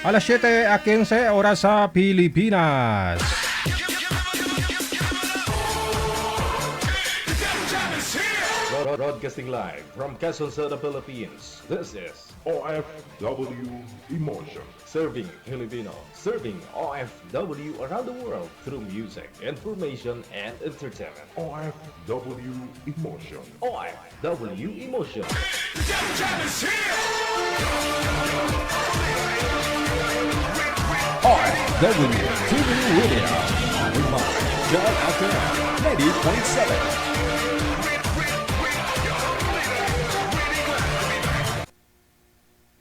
Alas 7:15 oras sa Pilipinas. Broadcasting live from Quezon City, Philippines. This is OFW Emotion. Serving Filipino, serving OFW around the world through music, information, and entertainment. OFW Emotion. OFW Emotion. OFW TV Radio. John FM 90.7.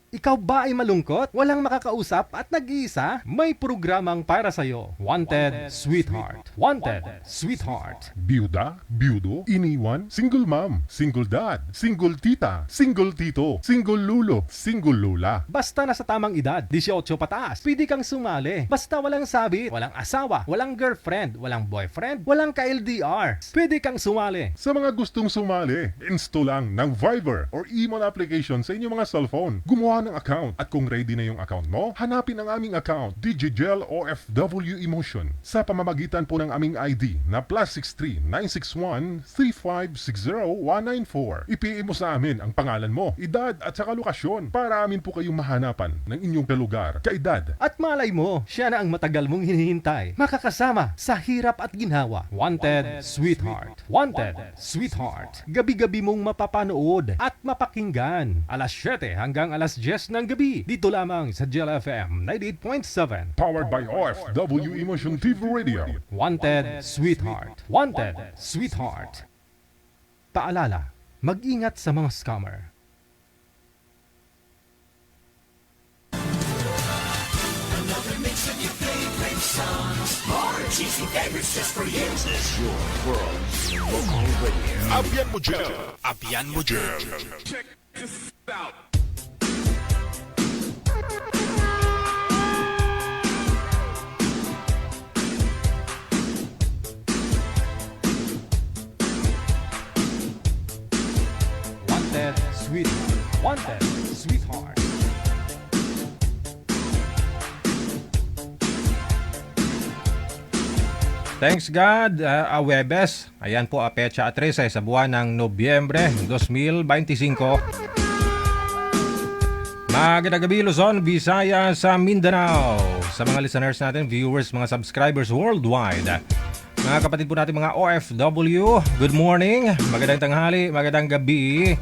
Ikaw ba ay malungkot? Walang makakausap at nag-iisa? May programang para sa'yo. Wanted Sweetheart. Wanted Sweetheart. Byuda, byudo, iniwan, single mom, single dad, single tita, single tito, single lulo, single lula. Basta nasa tamang edad, 18 pataas, pwede kang sumali. Basta walang sabit, walang asawa, walang girlfriend, walang boyfriend, walang ka-LDR. Pwede kang sumali. Sa mga gustong sumali, install lang ng Viber or email application sa inyong mga cellphone. Gumawa ng account at kung ready na yung account mo, hanapin ang aming account, DigiGel OFW Emotion, sa pamamagitan po ng aming ID na +63 961 3560194. I-PM mo sa amin ang pangalan mo, edad at saka lokasyon para amin po kayong mahanapan ng inyong kalugar, kaedad. At malay mo, siya na ang matagal mong hinihintay. Makakasama sa hirap at ginhawa. Wanted Sweetheart. Wanted Sweetheart. Gabi-gabi mong mapapanood at mapakinggan. Alas 7 hanggang alas 10 ng gabi. Dito lamang sa Gel FM 98.7. Powered by OFW Emotion TV Radio. Wanted Sweetheart. Wanted Sweetheart. Paalala, mag-ingat sa mga scammer. Abian mo dyan. Abian mo dyan. Wanted Sweetheart. Wanted Sweetheart. Thanks God, Webes. Ayan po, Pecha 13 sa buwan ng Nobyembre 2025. Magandang gabi, Luzon, Visayas, sa Mindanao. Sa mga listeners natin, viewers, mga subscribers worldwide. Mga kapatid po natin, mga OFW, good morning, magandang tanghali, magandang gabi.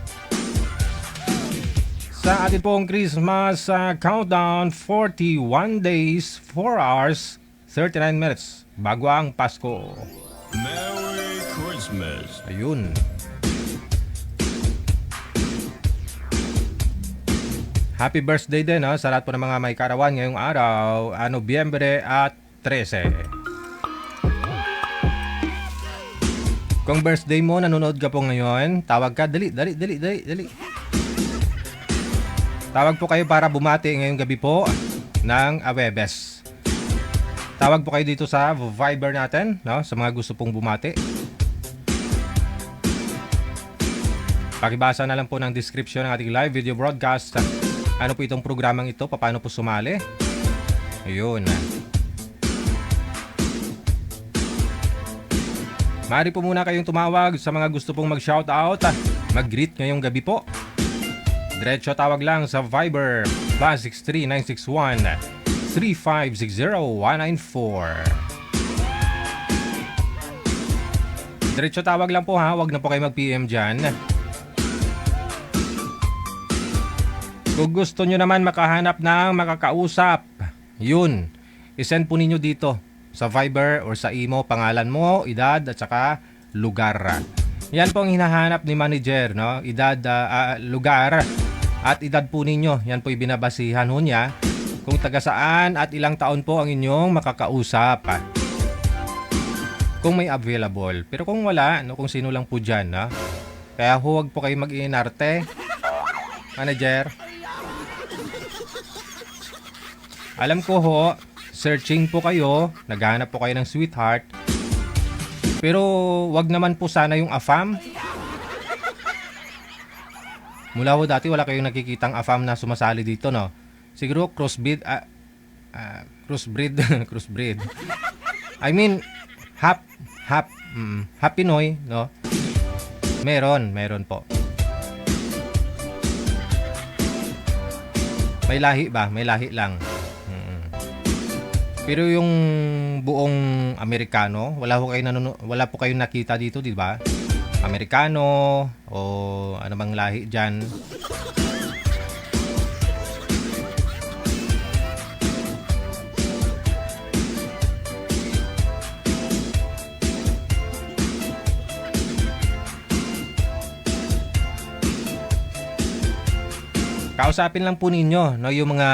Sa atin pong Christmas countdown, 41 days, 4 hours, 39 minutes. Bago ang Pasko. Merry Christmas. Ayun. Happy birthday din sa lahat po ng mga may karawan ngayong araw, Nobyembre at 13. Kung birthday mo, nanonood ka po ngayon, tawag ka, dali. Tawag po kayo para bumati ngayong gabi po ng Awebes. Tawag po kayo dito sa Viber natin, sa mga gusto pong bumati. Pakibasa na lang po ng description ng ating live video broadcast. Ano po itong programang ito? Paano po sumali? Ayun. Maaari po muna kayong tumawag sa mga gusto pong mag-shoutout. Mag-greet ngayong gabi po. Diretso tawag lang sa Viber +63 961 3560194. Diretso tawag lang po ha, wag na po kayo mag-PM dyan. Kung gusto nyo naman makahanap ng makakausap, yun, isend po ninyo dito sa Viber or sa imo, pangalan mo, edad at saka lugar. Yan po ang hinahanap ni manager, edad, lugar at edad po ninyo. Yan po yung binabasihan ho niya kung taga saan at ilang taon po ang inyong makakausap. Kung may available. Pero kung wala, kung sino lang po dyan. Kaya huwag po kayo mag-iinarte. Manager. Alam ko ho, searching po kayo, naghahanap po kayo ng sweetheart. Pero wag naman po sana yung AFAM. Mula ho dati wala kayong nakikitang AFAM na sumasali dito, no? Siguro crossbreed, crossbreed. I mean, half Pinoy, no? Meron po. May lahi ba? May lahi lang. Pero yung buong Amerikano, wala po kayong nakita dito, di ba? Amerikano o ano bang lahi diyan. Kausapin lang po ninyo, no, yung mga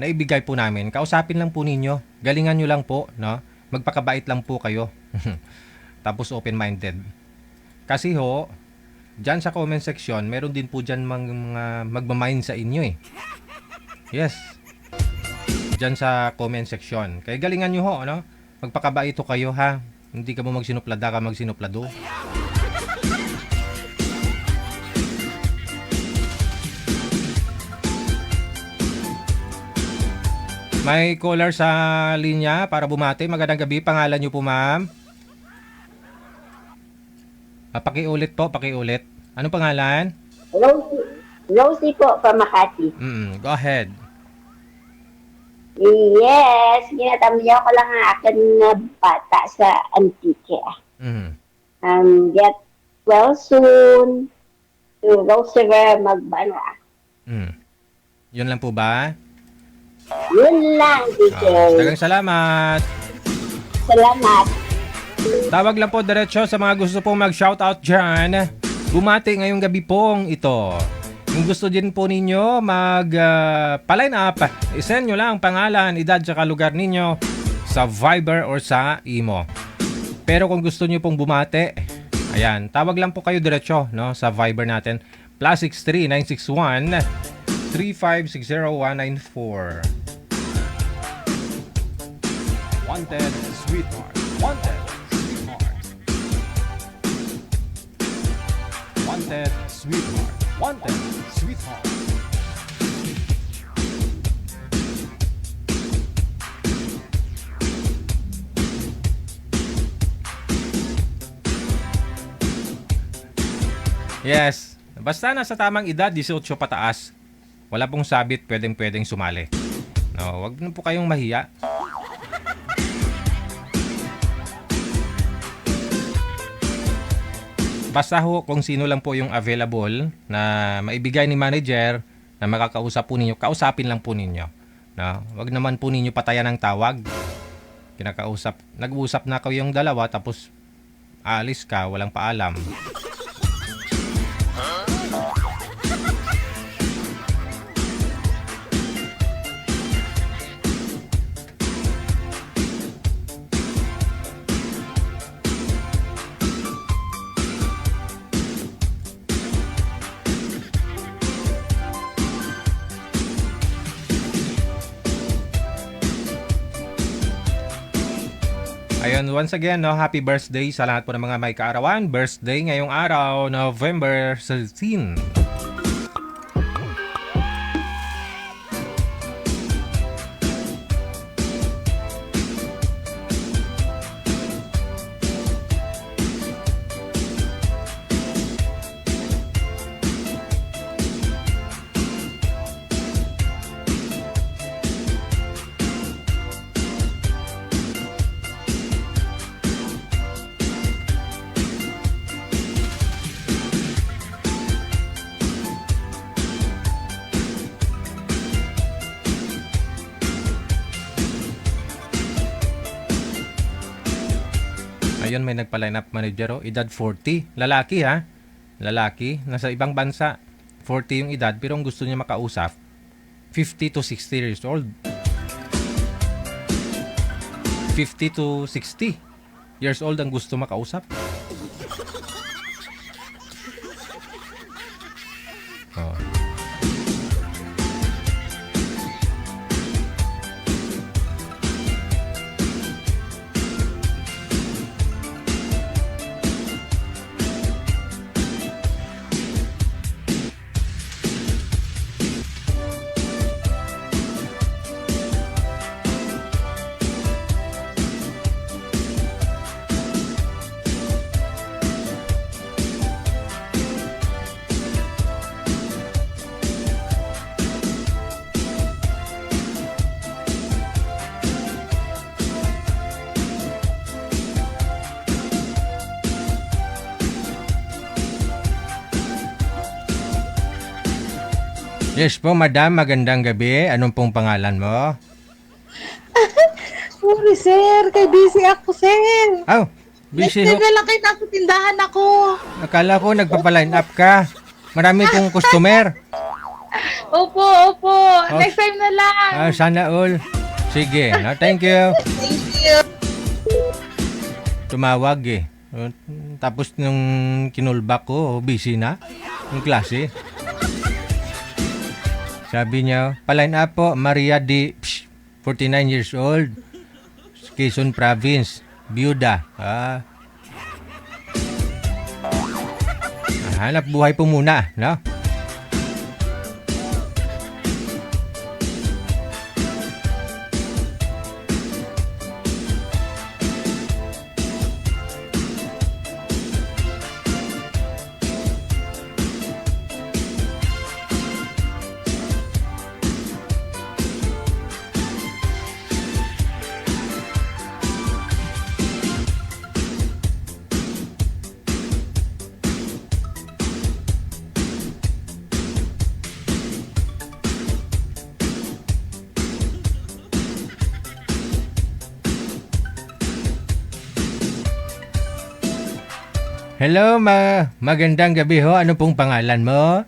naibigay po namin. Kausapin lang po ninyo. Galingan nyo lang po, no? Magpakabait lang po kayo. Tapos open-minded. Kasi ho, dyan sa comment section, meron din po dyan mga magmamind sa inyo eh. Yes. Dyan sa comment section. Kaya galingan nyo ho, no? Magpakabait ho kayo ha. Hindi ka mo magsinuplada ka magsinuplado. May caller sa linya para bumati. Magandang gabi. Pangalan nyo po, ma'am? Pakiulit po, pakiulit. Anong pangalan? Rosie po, from Makati. Go ahead. Yes, ginatamyaw ko lang ang akin na bata sa Antique. Get well soon. To Roosevelt magbana. Yun lang po ba? Yun lang, DJ. Dagang salamat. Salamat. Tawag lang po diretso sa mga gusto pong mag-shoutout dyan. Bumati ngayong gabi pong ito. Kung gusto din po ninyo pa-line up, isend nyo lang pangalan, edad, tsaka lugar ninyo sa Viber or sa Imo. Pero kung gusto nyo pong bumati, ayan, tawag lang po kayo diretso, no, sa Viber natin. +63 961 3560194. Wanted sweetheart. Wanted sweetheart. Wanted sweetheart. Wanted sweetheart. Yes. Basta nasa tamang edad, 18 pataas. Wala pong sabit, pwedeng sumali. No, wag na po kayong mahiya. Basta ho kung sino lang po yung available na maibigay ni manager na makakausap po ninyo, kausapin lang po ninyo. No, wag naman po ninyo patayan ng tawag. Nag-uusap na kayong dalawa tapos aalis ka, walang paalam. Ayun, once again, no, happy birthday sa lahat po ng mga may kaarawan. Birthday ngayong araw, November 13. Ayun, may nagpa-line up manager, edad 40. Lalaki ha? Lalaki, nasa ibang bansa. 40 yung edad, pero ang gusto niya makausap, 50 to 60 years old. 50 to 60 years old ang gusto makausap. Oh. Yes po, madam. Magandang gabi. Anong pong pangalan mo? Sorry, sir. Kay busy ako, sir. Oh, busy ho. Naglalakay na ako, tindahan ako. Akala ko nagpapaline up ka. Marami pong customer. Opo, opo. Next time na lang. Sana all. Sige. No, thank you. Thank you. Tumawag eh. Tapos nung kinulbak ko, busy na. Yung klase. Sabi niya, paline up po, Maria D. 49 years old. Quezon Province. Byuda. Hanap buhay po muna, no? Hello, magandang gabi ho. Ano pong pangalan mo?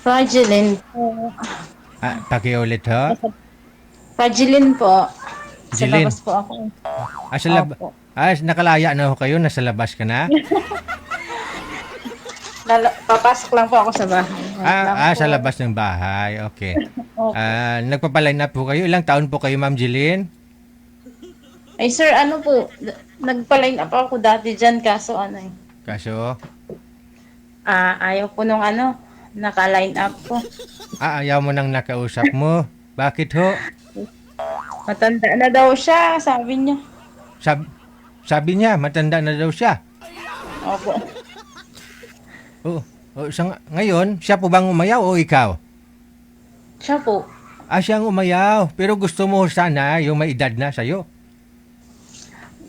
Fragilin po. Pakiulit ho. Fragilin po. Sa Jilin. labas po ako. Opo. Nakalaya na ho kayo? Nasa labas ka na? Papasok lang po ako sa bahay. Sa labas ng bahay. Okay. Opo. Nagpapaline up po kayo. Ilang taon po kayo, Ma'am Jilin? Ay, sir, ano po? Nagpa-line up ako dati dyan, kaso ano eh. Kaso, Ayaw po nung ano, naka-line up po. ayaw mo nang nakausap mo. Bakit ho? Matanda na daw siya, sabi niya. Sabi niya, matanda na daw siya. Opo. Ngayon, siya po bang umayaw o ikaw? Siya po. Siyang umayaw. Pero gusto mo sana yung may edad na sa'yo.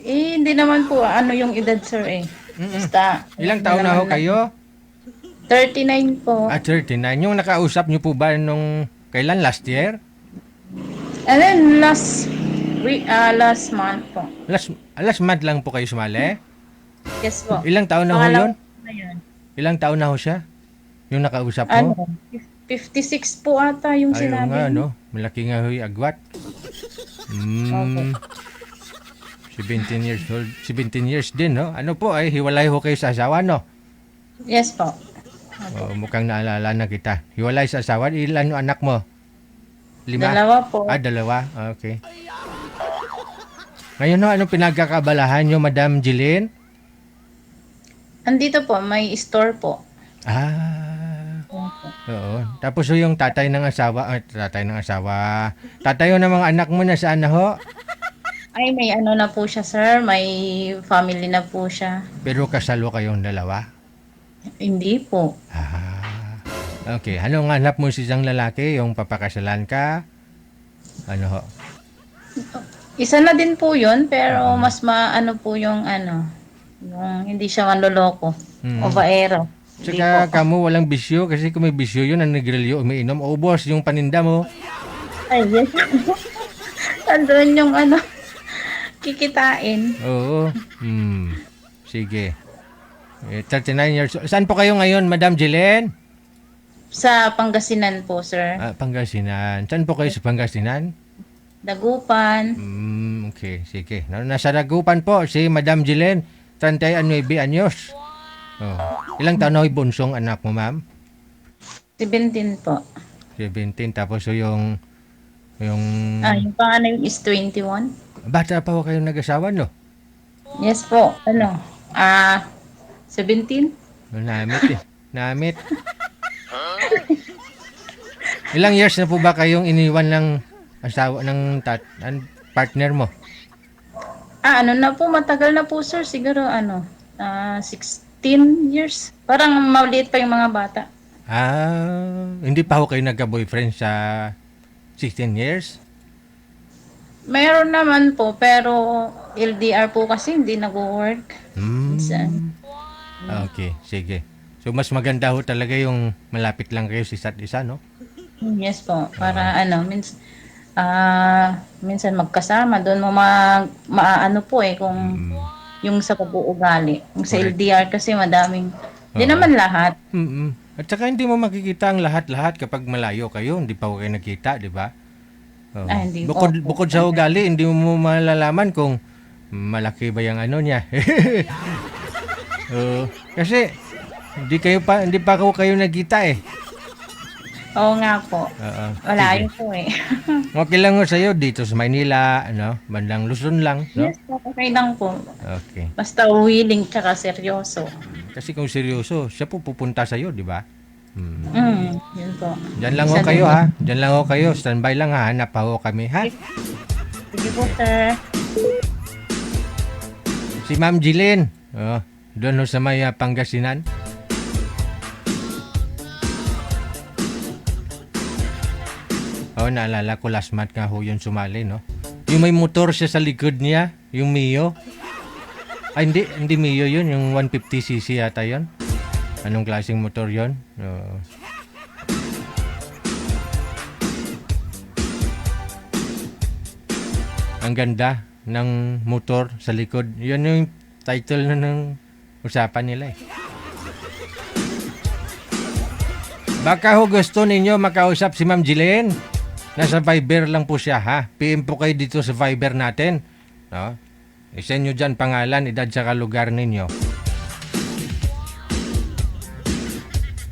Hindi naman po ano yung edad, sir eh. Basta. Ilang taon na ho kayo? 39 po. 39. Yung nakausap niyo po ba nung kailan? Last year? And then last month po. Last month lang po kayo sumali? Yes po. Ilang taon na ho yun? Na yun. Ilang taon na ho siya? Yung nakausap Ano? mo? 56 po ata yung Ayun sinabi. nga, niya. no? Malaki nga ho'y agwat. 17 years old. 17 years din, no? Ano po, hiwalay ho kayo sa asawa, no? Yes po. Mukhang naalala na kita. Hiwalay sa asawa. Ilan yung anak mo? 5? Dalawa po. Dalawa? Okay. Ngayon, no, anong pinagkakabalahan nyo, Madam Jilin? Andito po, may store po. Oo. Tapos yung tatay ng asawa, tatay ng mga anak mo na saan na ho? Ay, may ano na po siya, sir. May family na po siya. Pero kasalo kayong dalawa? Hindi po. Okay. Anong hanap mo sa isang lalaki? Yung papakasalan ka? Ano ho? Isa na din po yun, pero mas maano po yung ano, yung hindi siya manloloko. O baero. Hindi Tsaka po. kamo walang bisyo kasi kung may bisyo yun, ang nagrilyo, umiinom. Ubos yung paninda mo. Ay, yes. Andun yung ano, kikitain. Oo. Sige. 39 years old. Saan po kayo ngayon, Madam Jilin? Sa Pangasinan po, sir. Pangasinan. Saan po kayo sa Pangasinan? Dagupan. Okay, sige. Nasa Dagupan po si Madam Jilin, 39 anyos. Ilang taon na ho'y bunsong anak mo, ma'am? 17 po. 17. Tapos yung Yung panganay is 21. bata pa ho kayong nag-asawa, no? Yes po. Ano? 17? Namit. Ilang years na po ba kayong iniwan ng asawa ng partner mo? Ano na po, matagal na po, sir. Siguro 16 years. Parang mauliit pa yung mga bata. Hindi pa ho kayo nagka-boyfriend sa 16 years? Meron naman po, pero LDR po kasi hindi nag-work. Minsan. Okay, sige. So mas maganda ho talaga yung malapit lang kayo sa isa't isa, no? Yes po, para minsan magkasama doon mo maano po kung yung sa pag-uugali. Yung sa Correct. LDR kasi madaming, di Oo. naman lahat. Mm. At saka hindi mo makikita ang lahat-lahat kapag malayo kayo, hindi pa ho kayo nagkita, di ba? Oo. Hindi. Bukod sa ugali, hindi mo malalaman kung malaki ba yung ano niya. Oo. Kasi hindi pa kayo nagkita eh. Oo nga po. Oo. Malayo Sige. po Okay lang ho sa'yo dito sa Maynila, ano, bandang Luzon lang, no? Yes po, okay lang po. Okay. Basta willing tsaka seryoso. Kasi kung seryoso, siya po pupunta sa'yo, di ba? Yun po. Diyan lang ho Isa kayo din. ha. Diyan lang ho kayo. Standby lang ha. Hanap pa ho kami ha. Sige po, sir. Si Ma'am Jilin. Oh, doon ho sa may Pangasinan. Oh, naalala ko last month nga ho yun sumali, no? Yung may motor siya sa likod niya, yung Mio. Ay, hindi Mio yun, yung 150cc yata yun. Anong klaseng motor yun? Oo. Ang ganda ng motor sa likod. Yun yung title na ng usapan nila eh. Baka ho gusto ninyo makausap si Ma'am Jillian. Nasa Viber lang po siya ha. PM po kayo dito sa Viber natin. No? I-send nyo dyan pangalan, edad saka lugar ninyo.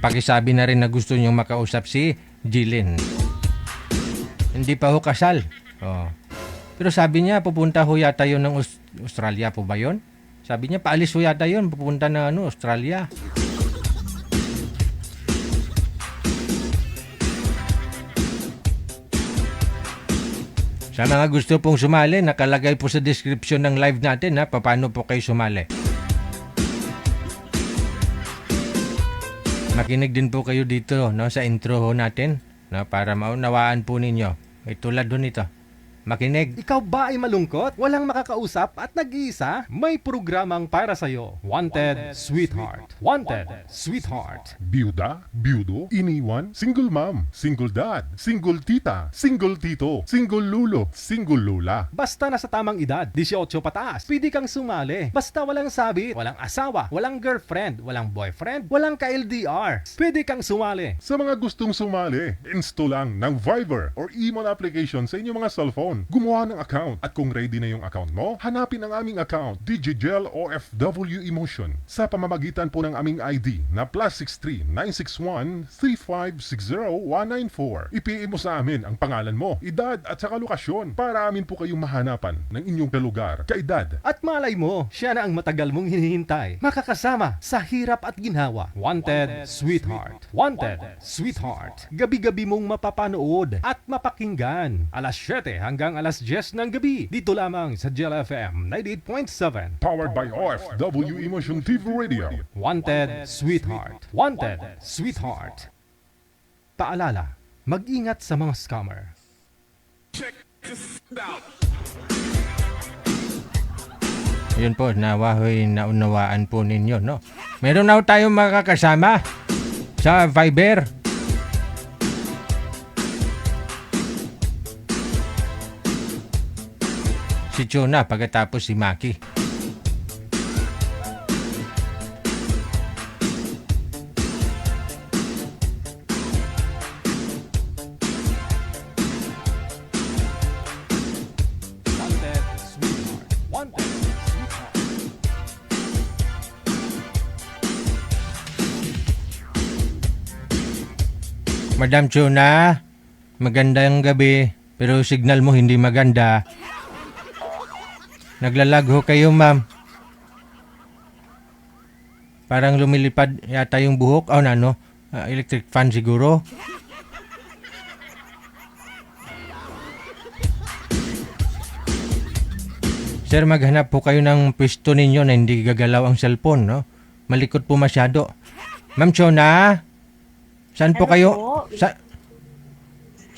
Pakisabi na rin na gusto nyo makausap si Jillian. Hindi pa ho kasal. Oh. Pero sabi niya, pupunta ho yata yun ng Australia po ba yun? Sabi niya, paalis ho yata yun, pupunta na Australia. Sa mga gusto pong sumali, nakalagay po sa description ng live natin ha, paano po kayo sumali. Makinig din po kayo dito no, sa intro ho natin no, para maunawaan po ninyo. May tulad ho nito. Makinig. Ikaw ba ay malungkot? Walang makakausap at nag-iisa? May programang para sa'yo. Wanted, Sweetheart. Wanted, Sweetheart. Byuda, byudo, iniwan, single mom, single dad, single tita, single tito, single lulo, single lula. Basta nasa tamang edad, 18 pataas, pwede kang sumali. Basta walang sabit, walang asawa, walang girlfriend, walang boyfriend, walang ka-LDR. Pwede kang sumali. Sa mga gustong sumali, install lang ng Viber or email application sa inyong mga cellphone. Gumawa ng account at kung ready na yung account mo, hanapin ang aming account, DigiGel OFW Emotion, sa pamamagitan po ng aming ID na +63 961 3560 194. I-PM mo sa amin ang pangalan mo, edad at saka lokasyon para amin po kayong mahanapan ng inyong kalugar, kaedad. At malay mo, siya na ang matagal mong hinihintay. Makakasama sa hirap at ginhawa. Wanted, Sweetheart. Wanted, Sweetheart. Gabi-gabi mong mapapanood at mapakinggan. Alas 7 hanggang alas 10 ng gabi. Dito lamang sa Gel FM 98.7. Powered by OFW Emotion TV Radio. Wanted, Sweetheart. Wanted, Sweetheart. Paalala, mag-ingat sa mga scammer. Yun po, nawahoy naunawaan po ninyo, no? Meron na ho tayong makakasama sa Viber. Si Chona, pagkatapos si Maki. Wanted, Sweetheart. Wanted, Sweetheart. Madam Chona, magandang gabi, pero signal mo hindi maganda. Naglalag ho kayo, ma'am. Parang lumilipad yata yung buhok. Oh, ano? Electric fan siguro. Sir, maghanap po kayo ng pwesto ninyo na hindi gagalaw ang cellphone, no? Malikot po masyado. Ma'am Chona, saan po Ano kayo? po?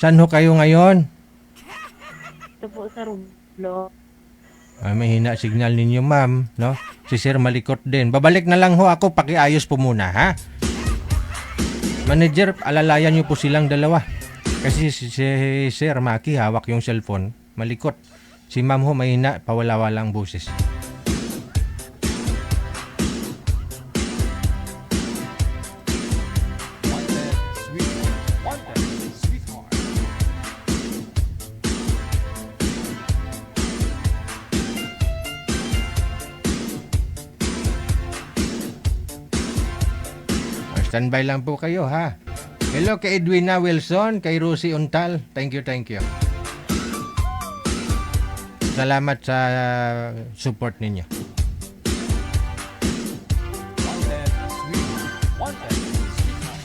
Saan ho kayo ngayon? Ito po sa Rublo. May hina signal ninyo, ma'am, no? Si sir malikot din. Babalik na lang ho ako, pakiayos po muna, ha? Manager, alalayan niyo po silang dalawa. Kasi si Sir Maki hawak yung cellphone, malikot. Si ma'am ho mahina, pawala-wala ang boses. Wanted, sweetheart. Standby lang po kayo, ha? Hello kay Edwina Wilson, kay Rosie Untal. Thank you, thank you. Salamat sa support ninyo. Wanted, sweetheart. Wanted, sweetheart.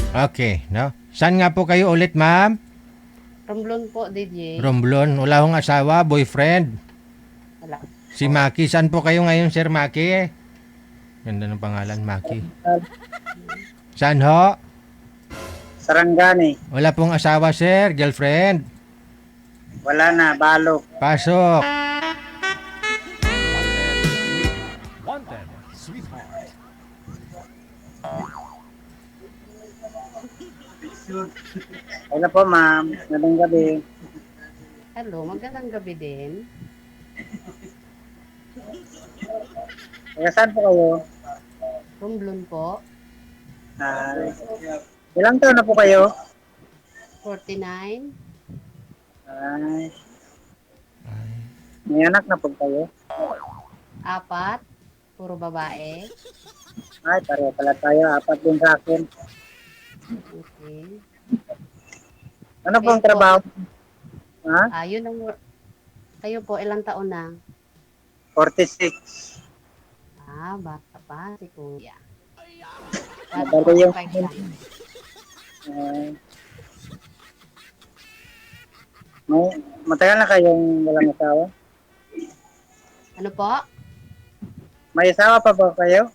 Okay, no? Saan nga po kayo ulit, ma'am? Romblon po, DJ. Romblon. Wala hong asawa, boyfriend. Wala. Si Maki, saan po kayo ngayon, Sir Maki? Ganda ng pangalan, Maki. Saan ho? Sarangani. Wala pong asawa, sir. Girlfriend. Wala na, balo. Pasok. Wanted, sweetheart. Wala po, ma'am. Magandang gabi. Hello, magandang gabi din. Taga saan po kayo? Romblon po, Ilang taon na po kayo? 49. Ay. May anak na po kayo? 4, puro babae. Ay, pareho pala tayo. 4 din sa akin. Okay. Ano pong trabaho? Ha? Yun ang... Kayo po, ilang taon na? 46. Bata pa, si Kuya. Madali yung... 45 lang. Matagal na kayong walang asawa? Ano po? May asawa pa ba kayo?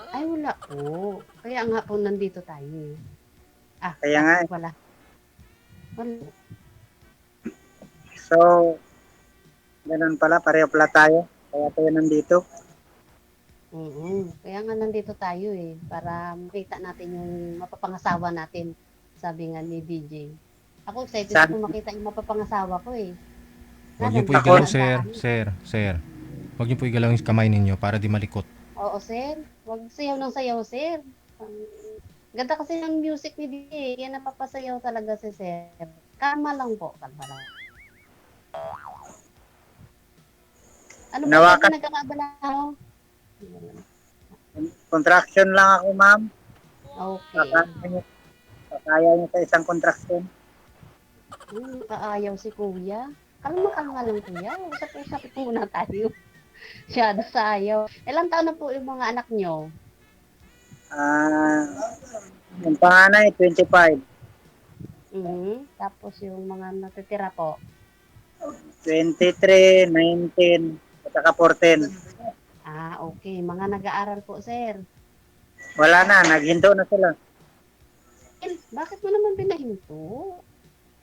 Ay, wala po. Kaya nga po nandito tayo. Kaya nga eh. Wala. Wala. So, ganun pala. Pareho pala tayo. Kaya tayo nandito. Kaya nga nandito tayo eh. Para makita natin yung mapapangasawa natin. Sabi nga ni DJ. Ako excited Saan? ako makita yung mapapangasawa ko eh. Huwag niyo po Ako- igalaw, sir. Huwag niyo po igalaw yung kamay ninyo para di malikot. Oo, sir. Huwag sayaw ng sayaw, sir. Ganda kasi ng music ni DJ. Yan napapasayaw talaga si sir. Kalma lang po. Kalma lang. Ano ba Nawakan- yung nagkakabala ako? Contraction lang ako, ma'am. Okay. Kaya niyo sa isang contraction. Kaayaw si kuya. Kalma lang kuya. Usap-usap muna tayo. Siyado sa ayaw. Ilang taon na po yung mga anak nyo? Yung panganay, 25. Tapos yung mga natitira po. 23, 19, at saka 14. Okay. Mga nag-aaral po, sir. Wala na, naghinto na sila. Bakit mo naman pinahinto?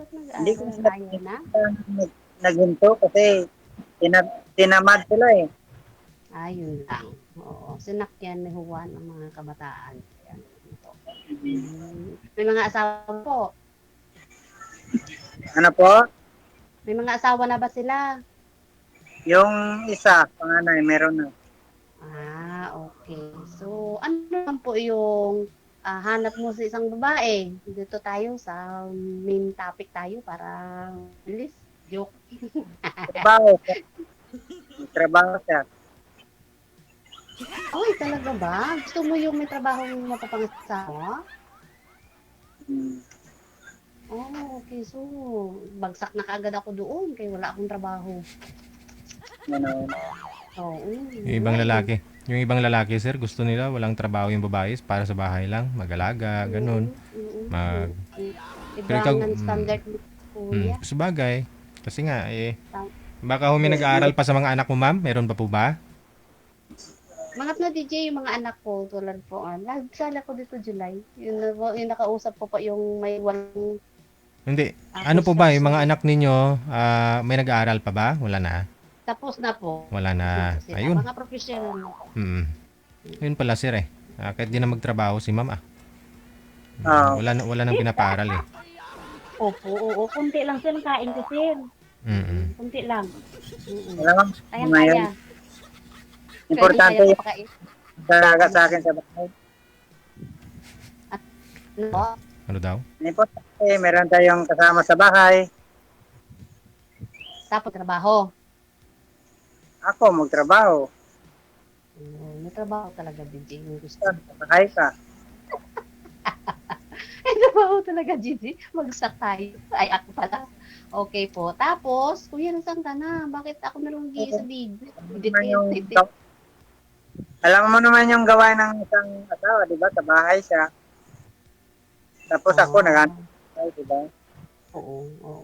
Bakit Hindi ko nag-aaral? Ayaw na? Naghinto kasi tinamad sila eh. Yun lang. Oo. Sinakyan ni Juan ang mga kabataan. Yan. May mga asawa po. Ano po? May mga asawa na ba sila? Yung isa, panganay, meron na. Okay. So, ano naman po yung hanap mo sa isang babae? Dito tayo sa main topic tayo para bilis. Joke. Trabaho. Trabaho siya. Ay, talaga ba? Gusto mo yung may trabaho mapapangasawa? Hmm. Oh, okay. So, bagsak na kaagad ako doon kaya wala akong trabaho. Ano, Oo. Yung ibang lalaki. Yung ibang lalaki, sir, gusto nila walang trabaho yung babae para sa bahay lang, mag-alaga, ganun. Mag Pero ikaw, Iba ang standard ni Kuya. sabagay. Kasi nga, Tam- baka may nag-aaral pa sa mga anak mo, ma'am? Meron pa po ba? Mga na DJ, yung mga anak ko, tulad po, nagsala ko dito July. Yung nakausap ko pa yung may walang Hindi. Ano po ba, yung mga anak ninyo, may nag-aaral pa ba? Wala na. tapos na po. Wala na. Sila, Ayun. mga professional na. Mm. Yun pala, sir, eh. Kahit di na magtrabaho si ma'am, Ah. Wala nang pinapaaral, eh. Opo, oo. Kunti lang sila kain ko, sir. Mm. Kunti lang. alam mo, Kaya ngayon, kaya. importante Kaya yung papakain. dalaga sa akin sa bahay. No? Ano daw? Importante, meron tayong kasama sa bahay. Tapos trabaho. Ako, magtrabaho. May trabaho talaga, DJ. Yung gusto. Sa bahay ka. May trabaho talaga, Gigi. Magsakay. Ay, ako pala. Okay po. Tapos, kuya, nasaan ka na? Bakit ako na lang sa video? Alam mo naman yung gawain ng isang asawa, di ba? Sa bahay siya. Tapos ako, nag-antay, di ba? Oo, oo.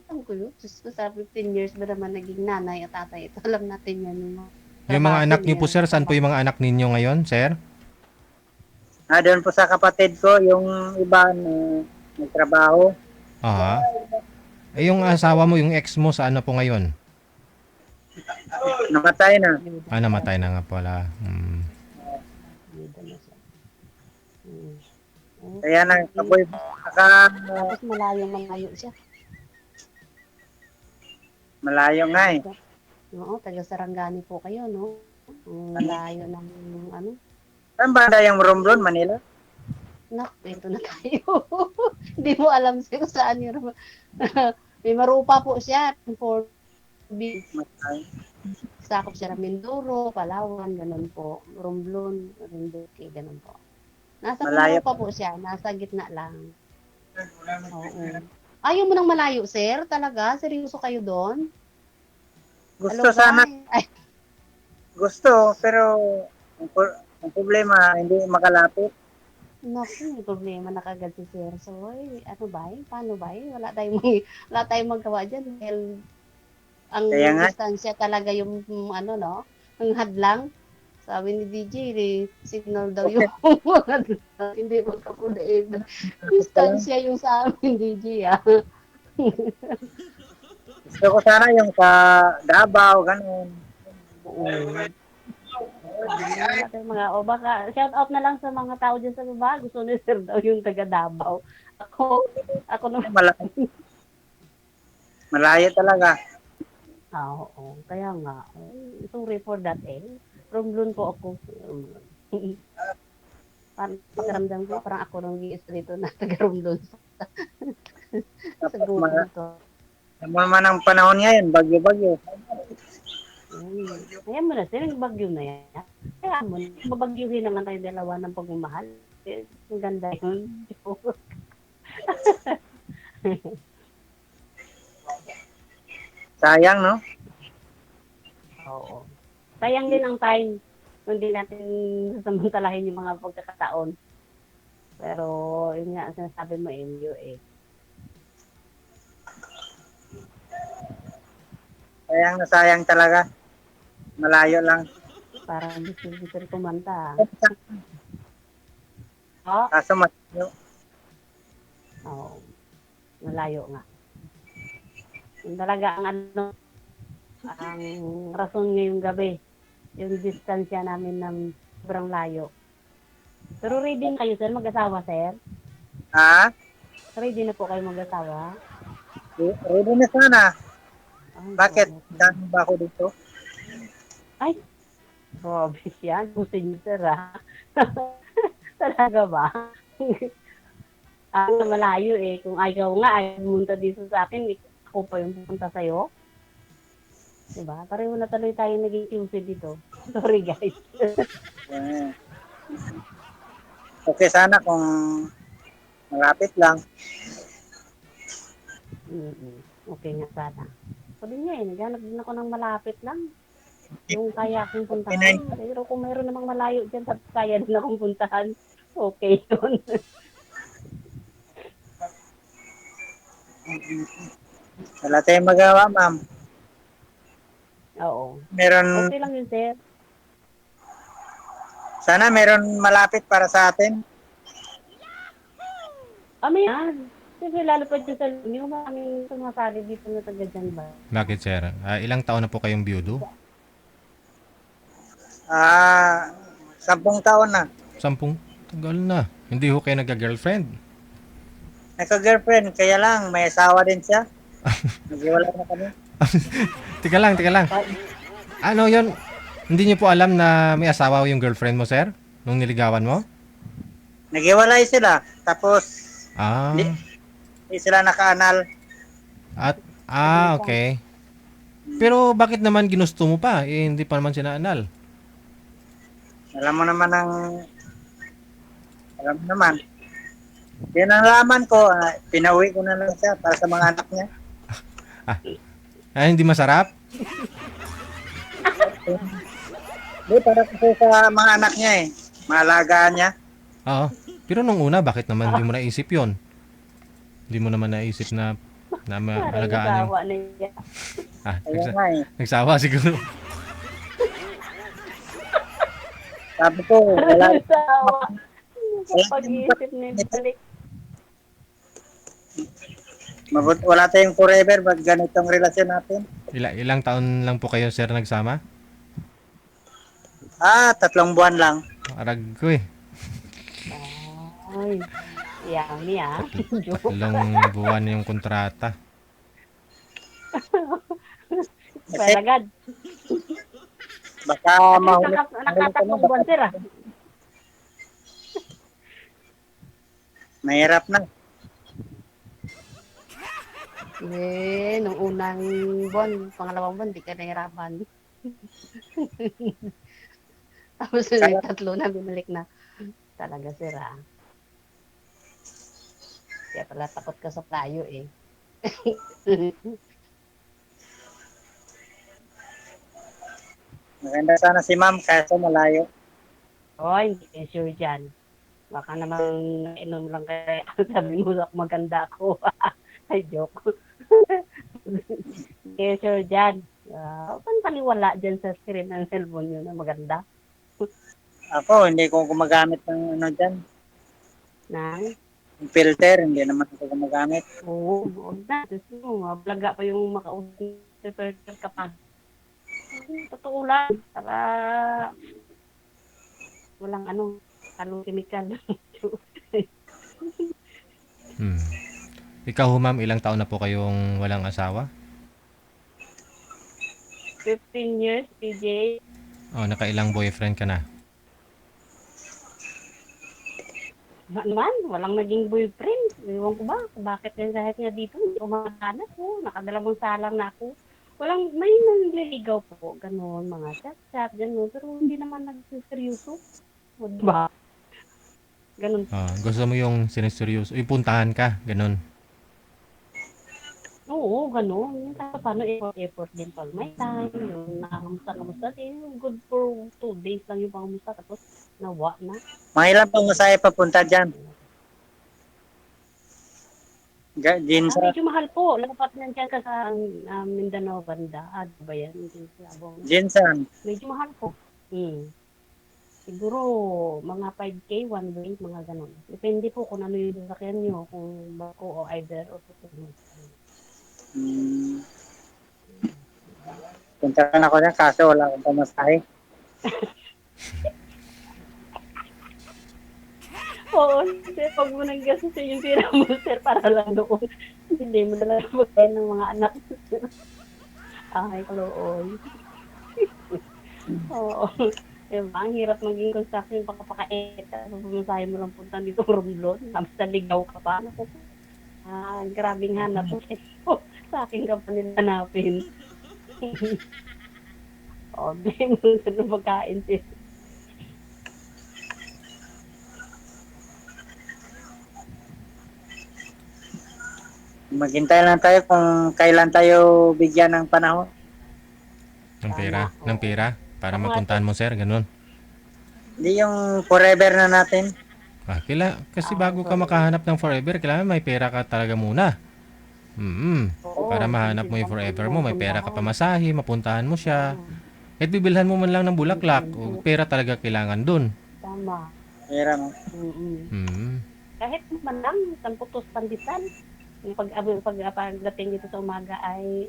Saan ko yun? Diyos ko, sa 15 years ba naman naging nanay at tatay? Ito, alam natin yan. Yung mga anak niyo po, sir, saan po yung mga anak ninyo ngayon, sir? Doon po sa kapatid ko, yung iba na nagtrabaho. Aha. Eh, yung asawa mo, yung ex mo, saan na po ngayon? Namatay na. Namatay na nga pala. Kaya nakaboy, Tapos malayo siya. malayo nga eh. Oo, taga Sarangani po kayo, no? Malayo ng ano. Saan ba yung Romblon, Manila? Nak, ito na tayo. Hindi mo alam siya kung saan yung may marupa po siya. For sakop siya ng Mindoro, Palawan, ganun po. Romblon, Rinduque, ganun po. Nasa Malayo marupa po siya, nasa gitna lang. Oo. Ayaw mo nang malayo, sir? Talaga? Seryoso kayo doon? Gusto sana, Ay, gusto, pero ang problema, hindi makalapit. naku, may problema na kagad si Sir. So, ano ba? Paano ba? Wala tayong magawa dyan. Dahil ang Kaya nga. distansya talaga yung ano, no? Ang hadlang. Sabi ni DJ, signal daw yung hadlang. Hindi magkapunain. Distansya yung sa amin, DJ, ah. Gusto ko sana yung sa Davao, ganun. Oo. Wala tayong o baka, shout out na lang sa mga tao dyan sa baba. Gusto ni Sir daw yung taga Davao. Ako naman. Malayo talaga. Oo. Kaya nga. Sorry for that, eh. Romblon po ako. Parang pakiramdam ko, parang ako nung dito na taga-Romblon sa grupo nito. Naman naman ang panahon ngayon, bagyo-bagyo. Kaya mo na, sir, yung bagyo na yan. Kaya mo, babagyuhin naman tayo dalawa ng pagmamahal. Ang ganda yun. Sayang, no? Oo. Sayang din ang time kung hindi natin sasamantalahin yung mga pagkakataon. Pero, yun nga, ang sinasabi mo, MU, eh. Sayang na sayang talaga. Malayo lang. Parang gusto kumanta. Kaso malayo. Oo. Malayo nga. Yung talaga ang ano, ang rason ngayong gabi, yung distansya namin ng sobrang layo. Pero ready na kayo, sir, mag-asawa, sir? Ha? Ready na po kayo mag-asawa? Ready na sana. Bakit? Dami ba ako dito? Ay, grabe yan. Gusto niyo, sir, ha? Talaga ba? Ang malayo eh. Kung ayaw nga, ayaw pumunta dito sa akin, ako pa yung pupunta sa'yo. Diba? Pareho na tuloy tayo naging QC dito. Sorry guys. Eh, Okay sana kung malapit lang. Okay nga sana. Sabi niya naghanap din ako ng malapit lang. Yung kaya akong puntahan. Pero kung mayroon namang malayo dyan, kaya din akong puntahan. Okay yun. Wala tayong magawa, ma'am. Oo. Meron, Okay lang yun, sir. sana meron malapit para sa atin. Yan. Kasi lalo pa dyan sa yung maraming sumasali dito na taga dyan ba? Bakit, sir? Ilang taon na po kayong biyudo? 10 taon na. 10? Tagal na. Hindi ho kayo nagka-girlfriend? Nagka-girlfriend, kaya lang, may asawa din siya. Naghiwalay na kami. Tika lang. Ano yon? Hindi niyo po alam na may asawa yung girlfriend mo, sir? Nung niligawan mo? Naghiwalay sila. Tapos, Ah. hindi sila naka-anal. Okay. Pero bakit naman ginusto mo pa? Hindi pa naman sinaanal. Alam mo naman. Yan ang laman ko. Pinauwi ko na lang siya para sa mga anak niya. Hindi masarap? Hindi, para kasi sa mga anak niya eh. Maalagaan niya. Oo. Pero nung una, bakit naman hindi mo naisip yon? Hindi mo naman naisip na maalagaan yung... Nagawa na niya. Kaya nga eh. Nagsawa siguro. Sabi ko, wala. Nagawa. Pag-iisip na balik. Wala tayong forever pag ganitong relasyon natin. Ilang taon lang po kayo, sir, nagsama? 3 buwan lang. Arag ko eh. Ay, yummy ah. Tatlong buwan yung kontrata. Palagad. Baka mahuli. Nakatatlong buwan sir ah. Mahirap na. Nung unang buwan, pangalawang buwan, di ka nahirapan. Tapos yung tatlo na, binalik na. Talaga sir ah. Kaya pala takot ka sa playo eh. Maganda sana si ma'am, kaso malayo. Hindi ka sure dyan. Baka naman inom lang kaya sabi mo maganda ako. Ay, joke. Kaya sure dyan. Paniwala dyan sa screen ng cellphone nyo na maganda. Ako, hindi ko gumagamit ng dyan. Nang? Yung filter, hindi naman ako gumagamit. Oo, huwag na. Mablaga pa yung makausap ka pa. Totoo lang. Para walang halong chemical. Ikaw ho, ma'am, ilang taon na po kayong walang asawa? 15 years, PJ. Nakailang boyfriend ka na? Naman, walang naging boyfriend. Ewan ko ba, bakit kahit nga dito, hindi ko makahanap po. Nakadalawang salang na ako. May nanliligaw po, gano'n, mga chat-chat, gano'n. Pero hindi naman nagsiseryoso. O, diba? Gano'n. Gusto mo yung siniseryoso? Puntahan ka, ganun. Oo, gano'n. Yung paano effort din pag may time. Yung nakamusta din. Good for 2 days lang yung pangamusta. Tapos nawa na. Mga ilang pang masaya papunta dyan? Ginsa? Medyo mahal po. Lapat na dyan ka sa Mindanao banda. Ba yan? Ginsan? Medyo mahal po. Siguro mga 5K, 1 way, mga gano'n. Depende po kung ano yung sasakyan nyo. Kung bako o either o susunod. Punta na ako dyan, kaso wala akong pamasahe. Oo, sir, pag mo nang gastusin yung tira mo, sir, para lang doon. Hindi mo na lang magkain ng mga anak. Ay, kalooy. Oo. Diba, ang hirap maging construction pagkapakait. Pumasahin mo lang punta dito Romblon. Tapos naligaw ka pa. Grabing hanap. Sa akin ka pa nila hanapin. O, bigyan mo ng pagkain sis. Maghintay lang tayo kung kailan tayo bigyan ng panahon. Ng pera para mapuntahan mo, sir, ganun. Hindi yung forever na natin. Kasi bago ka makahanap ng forever, kailangan may pera ka talaga muna. Para mahanap mo yung forever mo, may pera ka pamasahe, mapuntahan mo siya. Kahit bibilhan mo man lang ng bulaklak, pera talaga kailangan dun. Tama. Pera mo. Kahit man lang, isang putos panditan. Yung pagdating dito sa umaga ay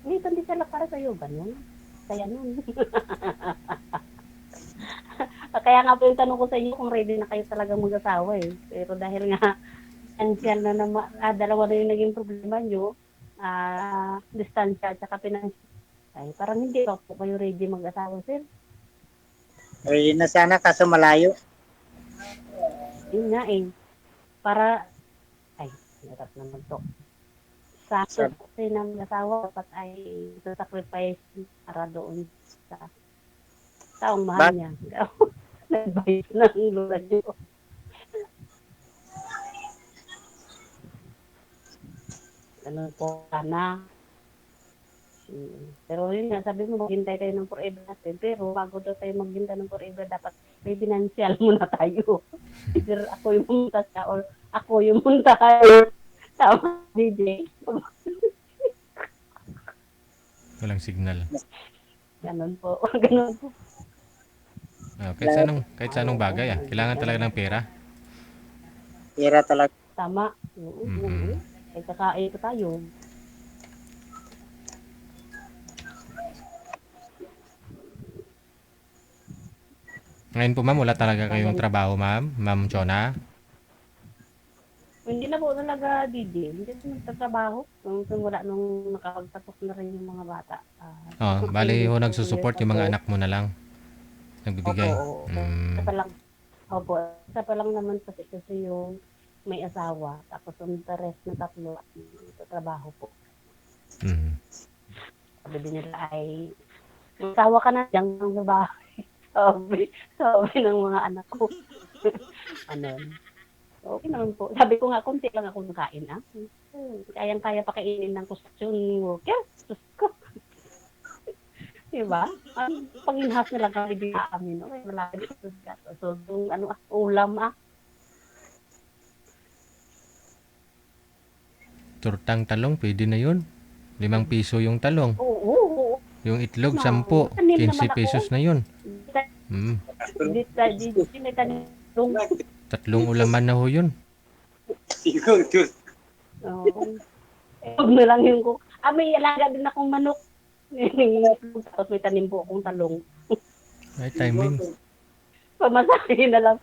may pandesal para sa'yo, ganun. Kaya nun. Kaya nga po yung tanong ko sa inyo kung ready na kayo talaga mag-asawa eh. Pero dahil nga, financial na naman, dalawa na yung naging problema nyo, distansya at saka financial. Ay, parang hindi pa po kayo ready mag-asawa, sir. Ready na sana kaso malayo. Yun nga eh. Para, hirap naman to. Sa kasi ng asawa, dapat ay sacrifice para doon sa taong mahal niya. Nag-bayad ng lula niyo. Ganun po sana. Pero yun nga, sabi mo, maghintay tayo ng forever natin. Pero bago daw tayo maghintay ng forever, dapat may financial muna tayo. Either ako yung munta siya or ako yung munta kayo. Tama, DJ. Walang signal. Ganun po. Ganun po. Kahit sa anong bagay, kailangan talaga ng pera. Pera talaga. Tama. Ay kakain ko tayo. Ngayon po, ma'am, wala talaga kayong trabaho, ma'am? Ma'am Chona? Hindi na po talaga, DJ. Hindi na nagtatrabaho. Nung nakapagtapos na rin yung mga bata. Bali ho, nagsusupport yung mga anak mo na lang. Nagbibigay. Opo. Isa pa lang naman kasi yung may asawa. Tapos yung rest na tatlo sa trabaho po. Sabi din nila ay, may asawa ka na dyan ng bahay. Sabi ng mga anak ko. Okay naman po. Sabi ko nga, konti lang ako nakain, Kayang-kaya pakainin ng construction worker. Sus ko. Diba? Pag-inhas na lang kami din kami, no? Wala dito. So, yung ulam, Tortang talong, pwede na yun. 5 piso yung talong. Oo. Yung itlog, 10. 15 pesos na yun. Hindi tanim. 3 ulaman na ho yun. Huwag na lang yung cook. May alaga din akong manok. Tapos may tanim po akong talong. Ay, timing. Pamasahin na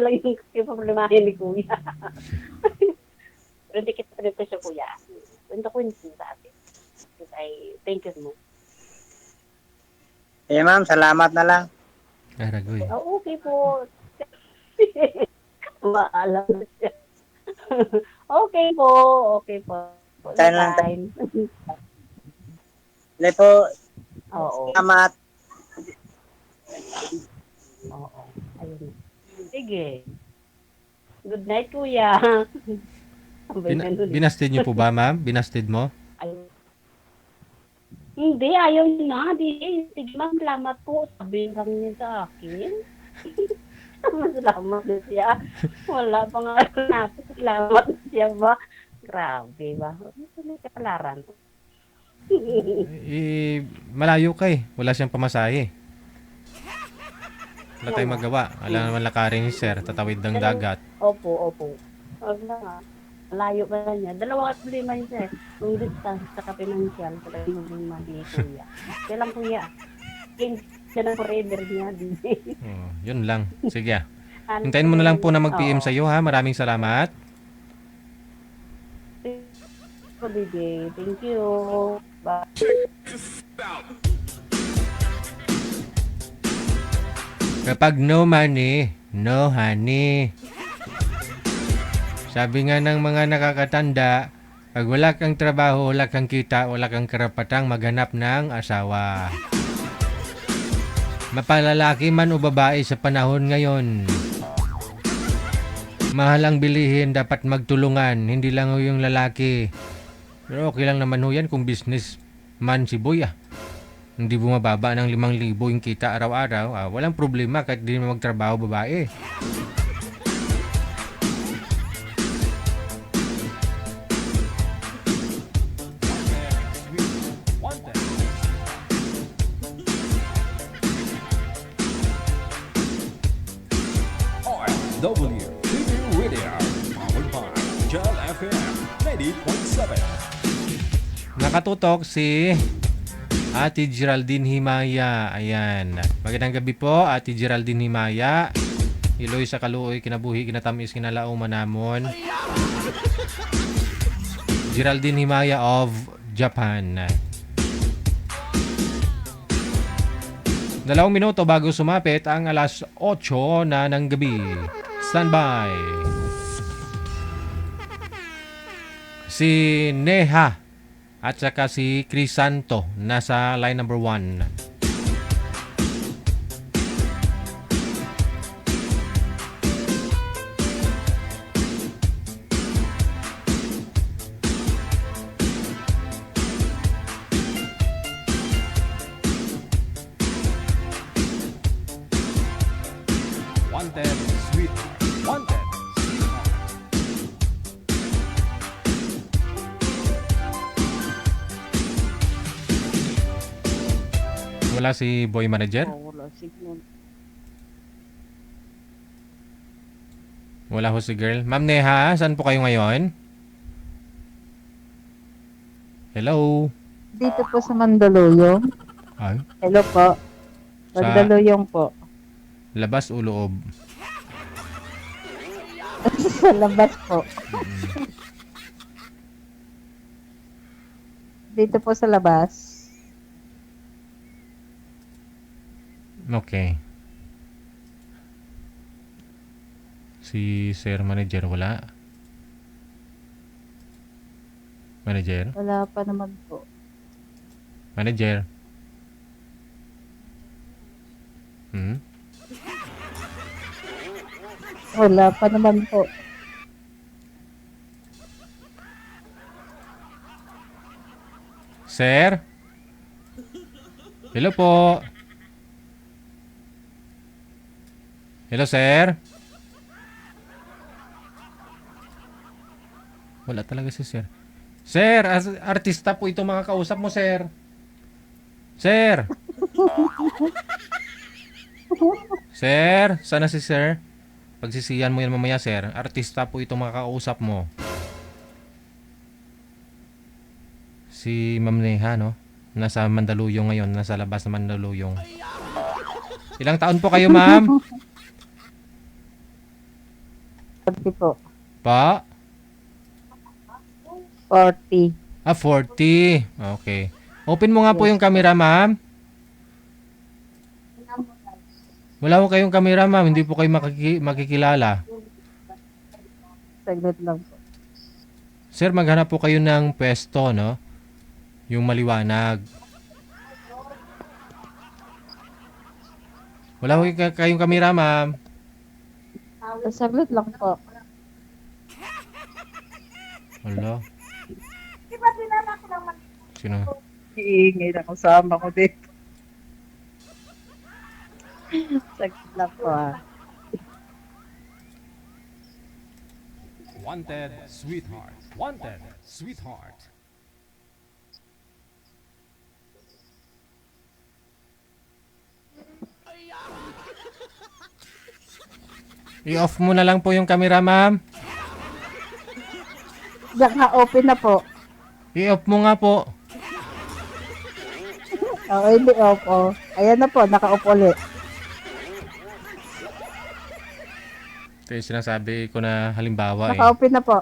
lang yung problemahin ni Kuya. Pero hindi kita dito siya, Kuya. Kwento ko yun sa atin. Thank you mo. Ma'am, salamat na lang. Aragoy. Okay po. Maalam na siya. Okay po. Tayo lang tayo. Po, Oo. salamat. Oo. Ayun. Sige. Good night, Kuya. Binasted niyo po ba, ma'am? Binasted mo? Hindi, ayaw niya na. Sige, ma'am, salamat po. Sabihin lang niya sa akin. Salamat na siya. Wala pa nga natin. Salamat na siya ba? Grabe ba? Ito may kapalaran. Malayo ka eh. Wala siyang pamasahe. Wala tayong magawa. Wala naman lakarin ni sir. Tatawid ng dagat. Opo. Wag na nga. Malayo pa na niya. Dalawang problema niya siya. Yung distance sa financial. Talagang problema ni Kuya. Kaya lang Kuya. Siya ng forever niya. Yun lang. Sige. Hintayin mo na lang po na mag-PM sa iyo ha. Maraming salamat. Thank you. Bye. Kapag no money, no honey. Sabi nga ng mga nakakatanda, Pag wala kang trabaho, wala kang kita, wala kang karapatang maghanap ng asawa. Mapalalaki man o babae sa panahon ngayon. Mahal ang bilihin, dapat magtulungan, hindi lang ho yung lalaki. Pero okay lang naman ho yan kung business man si boy ah. Hindi bumababa ng 5,000 yung kita araw-araw. Walang problema kahit di naman magtrabaho babae. Wanted. OFW TV Radio, powered by Gel FM 90.7. Nakatutok si Ate Geraldine Himaya. Ayan. Magandang gabi po, Ate Geraldine Himaya. Iloy sa kaluoy, kinabuhi, kinatamis, kinalao manamon. Geraldine Himaya of Japan. 2 minuto bago sumapit ang alas 8 na ng gabi. Standby. Si Neha at saka si Crisanto nasa line number 1. Wanted, sweetheart. Wanted, sweetheart. Wala si boy manager? Wala signal. Wala ho si girl. Ma'am Neha, saan po kayo ngayon? Hello? Dito po sa Mandaluyong. Ay, Hello po. Sa- Mandaluyong po. labas o loob? Sa labas po. Dito po sa labas. Okay. Si Sir Manager wala? Manager? Wala pa naman po. Manager? Wala pa naman po. Sir? Hello po. Hello, sir? Wala talaga si sir. Sir, artista po ito mga kausap mo, sir. Sir! Sir, sana si sir? Pagsisiyan mo yan mamaya, sir. Artista po ito mga kausap mo. Si Ma'am Neha, no? Nasa Mandaluyong ngayon. Nasa labas ng Mandaluyong. Ilang taon po kayo, ma'am? 40 po. Pa? 40. 40. Okay. Open mo nga po yung camera, ma'am. Wala po kayong camera, ma'am. Hindi po kayo makikilala. Saglit lang po. Sir, maghanap po kayo ng pwesto, no? Yung maliwanag. Wala po kayong camera, ma'am. Saglit lang po. Wala. Sino? Iingay na kasama ko dito. Saglit lang po Wanted, sweetheart. Wanted, sweetheart. I-off mo na lang po yung camera, ma'am. Naka-open na po. I-off mo nga po. Oo, hindi off. Oh. Ayan na po, naka-off ulit. Ito yung sinasabi ko na halimbawa Naka-open na po.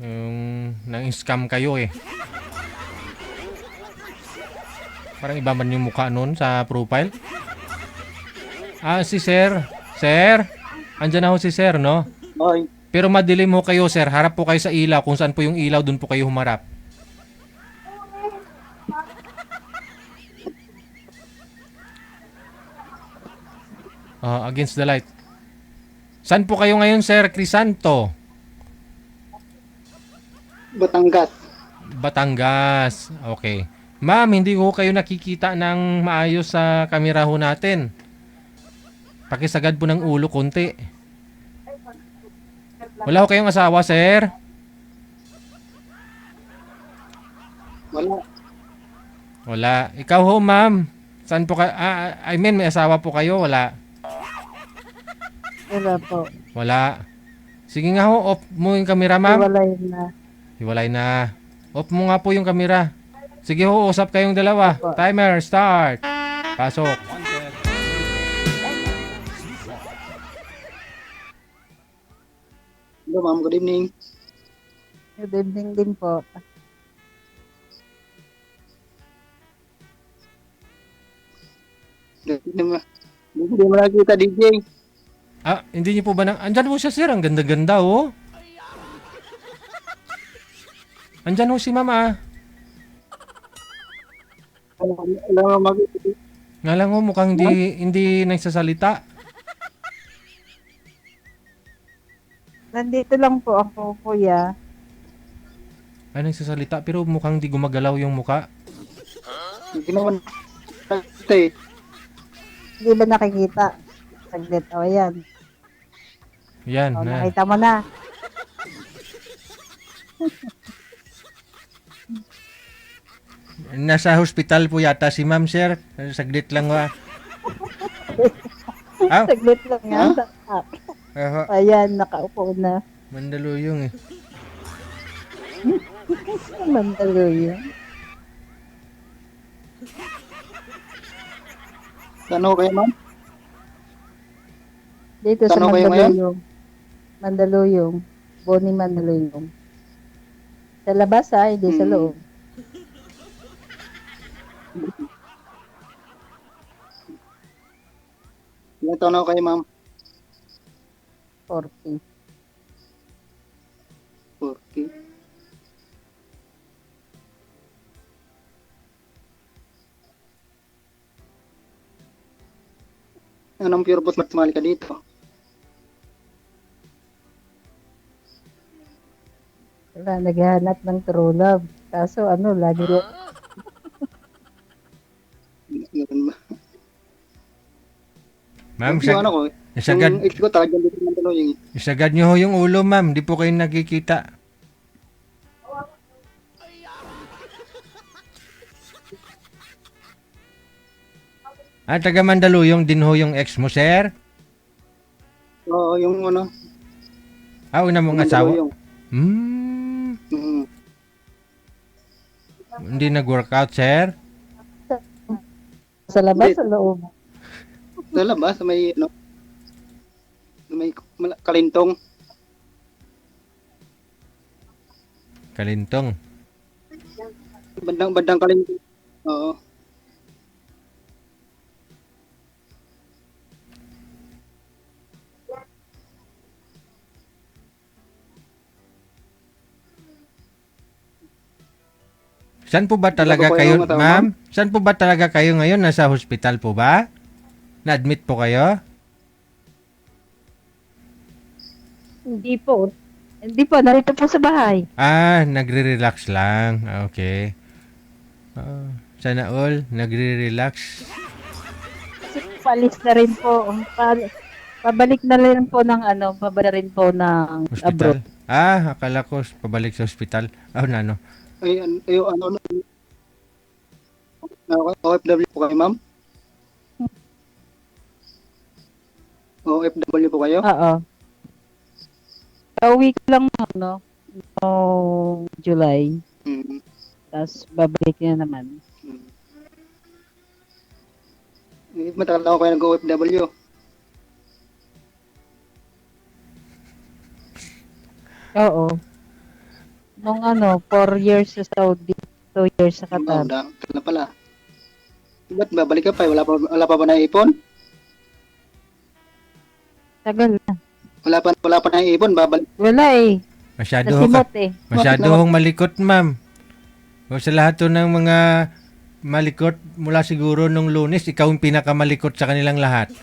Yung nang-scam kayo eh. Parang iba man yung mukha nun sa profile. Si Sir. Sir? Andyan na ho si Sir, no? Oy, Pero madilim ho kayo, sir. Harap po kayo sa ilaw. Kung saan po yung ilaw, dun po kayo humarap. Against the light. Saan po kayo ngayon, Sir Crisanto? Batangas. Batangas. Okay. Ma'am, hindi ko kayo nakikita ng maayos sa kamera ho natin. Pakisagad po ng ulo konti. Wala ho kayong asawa, sir? Wala. Wala. Ikaw ho, ma'am. Saan po kayo? I mean, may asawa po kayo? Wala. Wala po. Wala. Sige nga ho, off mo yung kamera, ma'am. Hiwalay na. Hiwalay na. Off mo nga po yung kamera. Sige ho, usap kayong dalawa. Timer, start. Pasok. Hello, ma'am. Good evening. Good evening din po. Hindi mo nakita, DJ. Hindi niyo po ba andyan ho siya, sir. Ang ganda-ganda, oh. Andyan ho si mama. Nga lang ho, mukhang hindi nagsasalita. Nandito lang po ako, kuya. Ay, nagsasalita pero mukhang di gumagalaw yung muka. Hindi naman nakita eh. Hindi ba nakikita? Saglit. O, yan. Yan. O, nakita mo na. Nasa hospital po yata si ma'am, sir. Saglit lang ha. Saglit lang yan. Ayan, nakaupo na. Mandaluyong eh. Mandaluyong. Saan ho kayo, ma'am? Dito sa Saan ho kayo ngayon? Mandaluyong. Mandaluyong. Boni Mandaluyong. Sa labas ha, hindi sa loob. Ilang taon na ho kayo, ma'am? 40. 40. Anong pure bot sumali ka dito? Wala, naghahanap ng true love. Kaso lagi rin. Ganun ba? Ma'am, Yung ano ko, isagad, yung ex ko talagang dito ng Mandaluyong eh. isagad nyo ho yung ulo, ma'am. Di po kayo nakikita. Taga Mandaluyong din ho yung ex mo, sir? Oo, yung ano. Una mong asawa? Mandaluyong. Hindi nag-workout, sir? Sa labas, sa loob. Sa labas, sa may ano. Sa may kalintong. Kalintong. Bandang kalintong. Oo. Saan po ba talaga Ano po kayo, yung mata, ma'am? Saan po ba talaga kayo ngayon? Nasa hospital po ba? Na-admit po kayo? Hindi po. Hindi po, narito po sa bahay. Nagre-relax lang. Okay. Sana all, nagre-relax. Palis na rin po. Pabalik na rin po ng pabalik rin po ng abroad. Hospital? Akala ko pabalik sa hospital. Ano? OFW po kayo, ma'am? OFW po kayo? Oo. Kauwi ko lang July. Tapos babalik na naman. Matagal na ako kayo nag-OFW. Oo. Nung 4 years sa Saudi, 2 years sa Qatar. Tagal na pala. Ba't babalik ka pa? Wala pa ba naipon? Tagal na. Wala pa na ipon, babalik. Wala eh. Masyado Nasimot eh. Masyado hong malikot, ma'am. O sa lahat to ng mga malikot mula siguro nung Lunes, ikaw ang pinakamalikot sa kanilang lahat.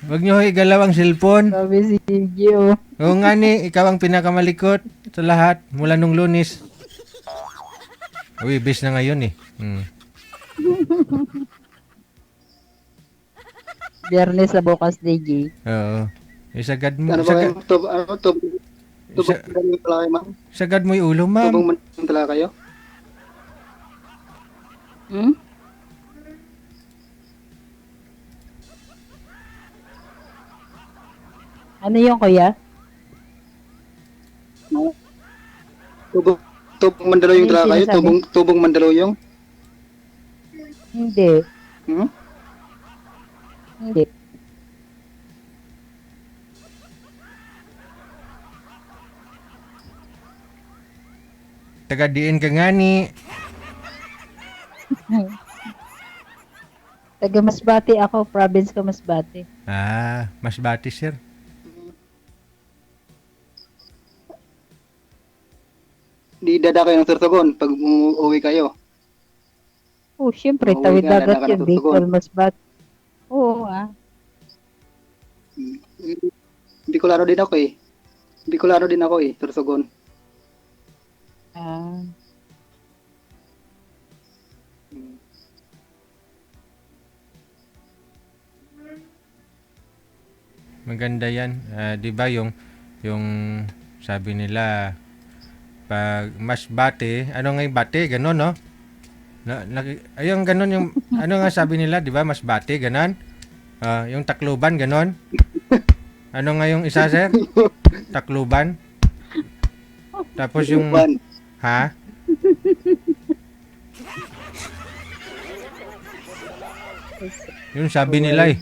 Huwag niyo igalaw ang cellphone. Sabi si Gio. Oo nga ni, ikaw ang pinakamalikot sa lahat mula nung Lunes. Uy, bis na ngayon eh. Biyernes sa bukas, DJ. Oo. Isagad mo. Ano ba kayo? Tubong pala kayo, ma'am? Sagad mo yung ulo, ma'am. Tubong pala kayo? Hmm? Ano yung kuya? Tubong Mandaluyong Ano yung tala kayo? sinasabi? Tubong Mandaluyong? Hindi. Hmm? Hindi. Taga-diin ka nga ni. Taga Masbate ako, province ko Masbate. Ah, Masbate, sir. Di dada kayo ng Sorsogon pag umuwi kayo. Oh, syempre, Uuwi tawid ka, dagat dada ka yun, ng Bicol, Sorsogon. Masbate. Oo, ah. Bicolano din ako eh. Bicolano din ako eh, Sorsogon. Ah. Maganda yan. 'Di ba yung sabi nila pag Masbate, ano nga yung bate, ganun, no? Ayun, ganun yung ano nga sabi nila, 'di ba? Masbate, ganun. Yung Tacloban, ganun. Ano nga yung isa, sir? Tacloban. Tapos yung ha? Yun sabi nila eh.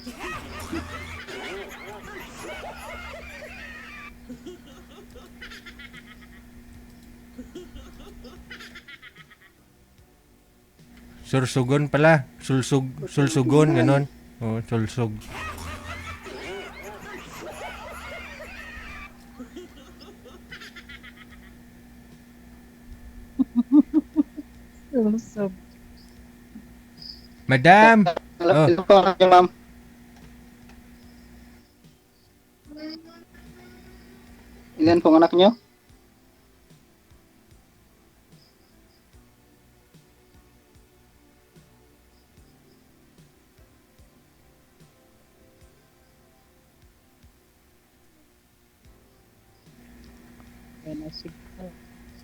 Sursugon pala. Sulsugon, ganon. Oh, sulsug. Sulsog. Madam! Oh. Ilan po anak niyo, ma'am? Ilan pong anak niyo?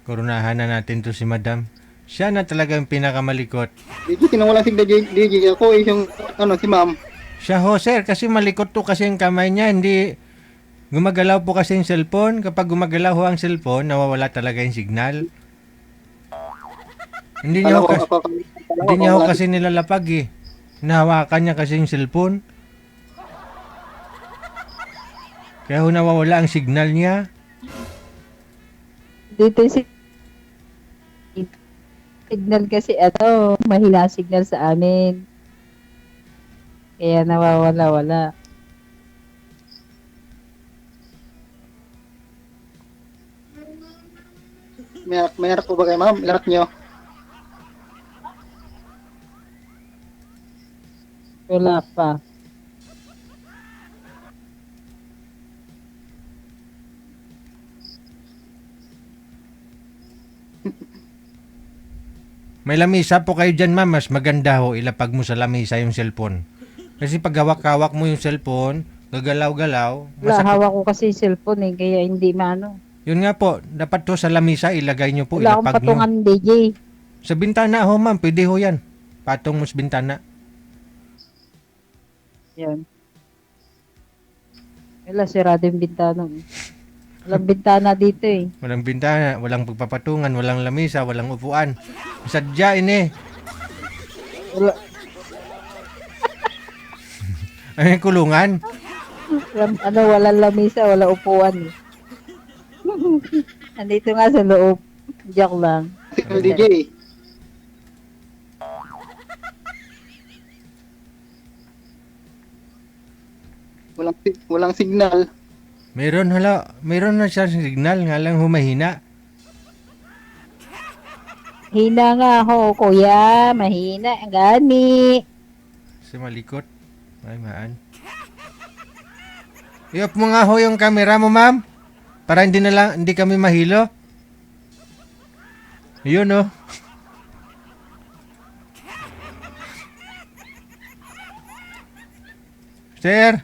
Koronahan na natin to si Madam. Siya na talagang pinakamalikot. DJ, kinawala si DJ. Ako eh, yung, si ma'am. Siya ho, sir, kasi malikot to kasi yung kamay niya. Hindi gumagalaw po kasi yung cellphone. Kapag gumagalaw ho ang cellphone, nawawala talaga yung signal. Hindi niya ho, hindi niya ho kasi nilalapag eh. Nahawakan niya kasi yung cellphone. Kaya ho nawawala ang signal niya. Dito si signal kasi mahina signal sa amin. Kaya nawawala-wala. May anak po ba kayo, ma'am? Ilan anak niyo? Wala pa. May lamisa po kayo dyan, ma'am. Mas maganda ho, ilapag mo sa lamisa yung cellphone. Kasi pag hawak-hawak mo yung cellphone, gagalaw-galaw. Wala, hawak ko kasi yung cellphone eh, kaya hindi maano. Yun nga po, dapat to sa lamisa, ilagay nyo po, Wala akong ilapag nyo. patungan, DJ. Sa bintana ho, ma'am. Pwede ho yan. Patong mo sa bintana. Yan. Wala, sirado yung bintana. Walang bintana dito eh. Walang bintana, walang pagpapatungan, walang lamisa, walang upuan. Sadya ini. Wala. Ano yung kulungan? Walang lamisa, walang upuan eh. Andito nga sa loob. Joke lang. DJ. Walang signal. Meron na siya signal, nga lang humahina. Hina nga ho, kuya. Mahina. Gani. Si malikot. Ay, maan. I-off mo nga ho yung camera mo, ma'am. Para hindi kami mahilo. Yun, oh. Sir.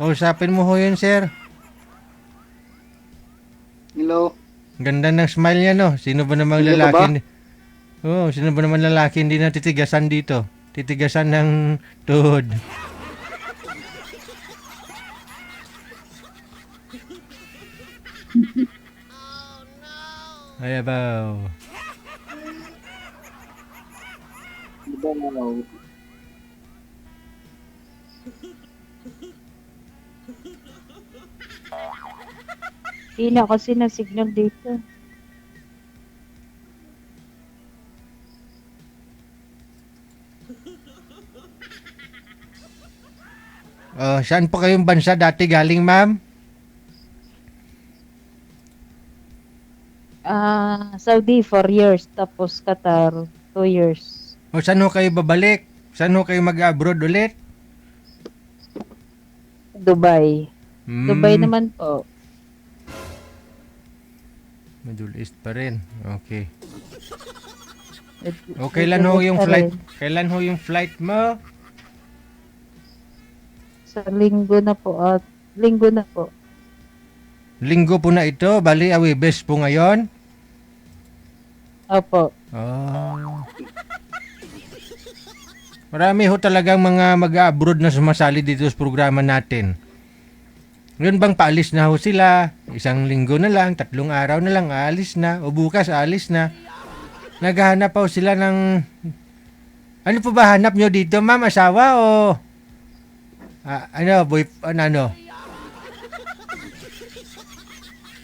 Usapin mo ho yun, sir. Hello. Ganda ng smile niya, no? Sino ba namang Hindi lalaki? ba? Sino ba naman lalaki hindi na titigasan dito? Titigasan ng tuhod. Ay, abaw. Hina kasi na signal dito. Saan po kayong bansa dati galing, ma'am? Saudi 4 years. Tapos Qatar 2 years. Saan ho kayo babalik? Saan ho kayo mag-abroad ulit? Dubai. Hmm, Dubai naman po. Middle East pa rin. Okay. Med- Kailan ho Middle yung East pa flight? rin. Kailan ho yung flight mo? Sa linggo na po. Linggo na po. Linggo po na ito. Bali, Awibes po ngayon. Opo. Marami ho talagang mga mag-abroad na sumasali dito sa programa natin. Ngayon bang paalis na ho sila? Isang linggo na lang, 3 araw na lang, aalis na. O bukas, aalis na. Naghahanap po sila ng... Ano po ba hanap nyo dito, ma'am? Asawa o... ano?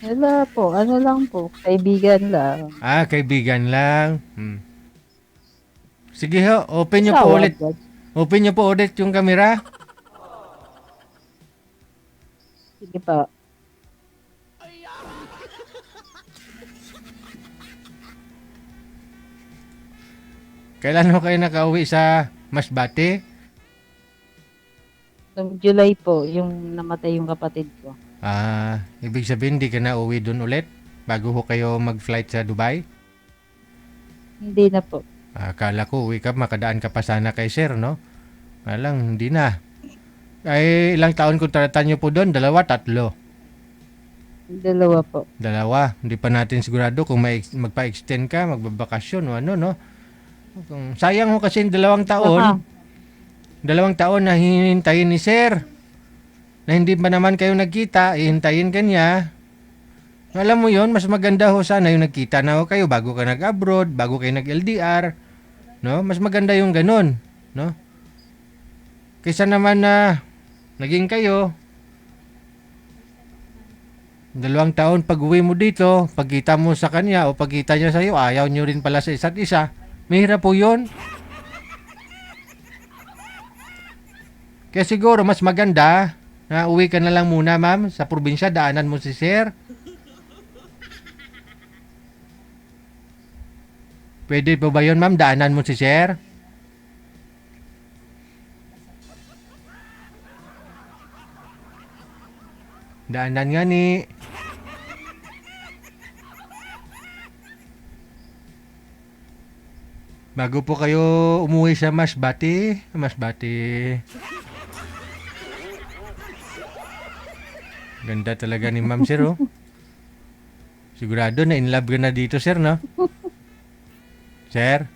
Wala po. Ano lang po. Kaibigan lang. Kaibigan lang. Sige ho, open nyo po Asawa ulit. agad. Open nyo po ulit yung camera. Sige pa. Kailan ho kayo nakauwi sa Masbate? Noong July po, yung namatay yung kapatid ko. Ibig sabihin di ka na uwi dun ulit bago ho kayo mag-flight sa Dubai? Hindi na po. Akala ko uwi ka, makadaan ka pa sana kay sir, no? Alang, hindi na. Ay, ilang taon kontrata nyo po doon? 2, 3? 2 po. 2. Hindi pa natin sigurado kung magpa-extend ka, magbabakasyon o ano, no? Sayang ho kasi 2 taon. Aha. 2 taon na hihintayin ni sir. Na hindi pa naman kayo nagkita, ihintayin ka niya. Alam mo yon, mas maganda ho sana yung nagkita na ho kayo bago ka nag-abroad, bago kayo nag-LDR. No? Mas maganda yung ganun. No? Kaysa naman na naging kayo, 2 taon pag uwi mo dito, pagkita mo sa kanya o pagkita niya sa iyo, ayaw nyo rin pala sa isa't isa. Mahirap po yun. Kaya siguro mas maganda na uwi ka na lang muna, ma'am, sa probinsya, daanan mo si sir. Pwede po ba yun, ma'am? Daanan mo si sir? Daanan nga ni. Bago po kayo umuwi sa Masbate. Ganda talaga ni ma'am, sir, oh. Sigurado na in love ka na dito, sir, no? Sir?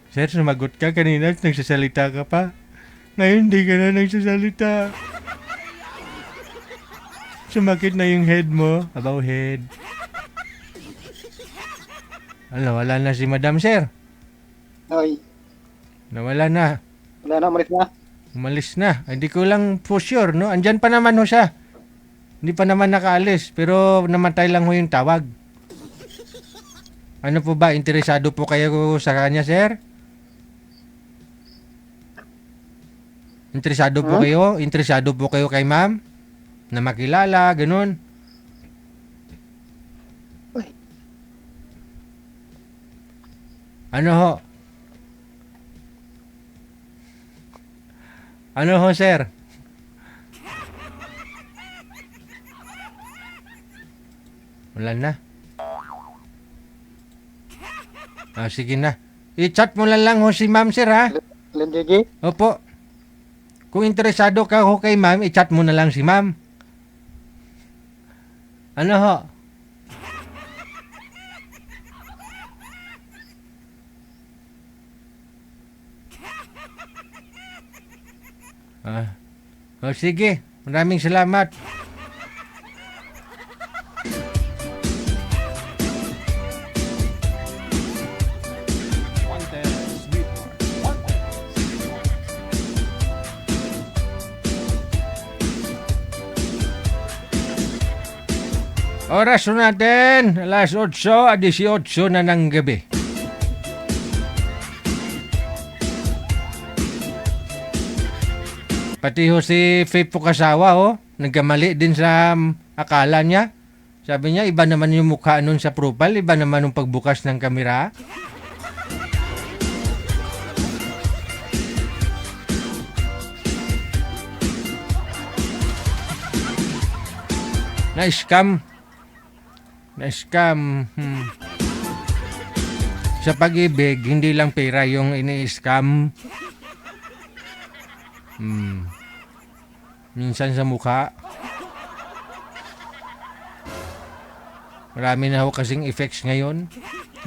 Sir, sumagot ka kanina, nagsasalita ka pa. Ngayon, hindi ka na nagsasalita. Sumakit na yung head mo. About head. Wala na si Madam, sir. Hoy, Nawala na. wala na, umalis na. Umalis na. Hindi ko lang for sure, no? Andyan pa naman ho siya. Hindi pa naman nakaalis, pero namatay lang ho yung tawag. Ano po ba? Interesado po kayo sa kanya, sir? Interesado po kayo? Interesado po kayo kay ma'am? Na makilala, ganun? Ano ho? Ano ho, sir? Wala na. Sige na. I-chat mo lang ho si ma'am, sir, ha? Lindigi? Opo. Kung interesado ka ho kay ma'am, i-chat mo na lang si ma'am. Ano ho? Sige. Maraming salamat. Wanted Sweetheart. Wanted Oras na natin, alas 8, 18 na ng gabi. Pati ho si Faith Pukasawa, nagkamali din sa akala niya. Sabi niya, iba naman yung mukha nun sa profile, iba naman yung pagbukas ng kamera. Na-scam. Sa pag-ibig, hindi lang pera yung ini-scam. Minsan sa mukha. Marami na ho kasing effects ngayon.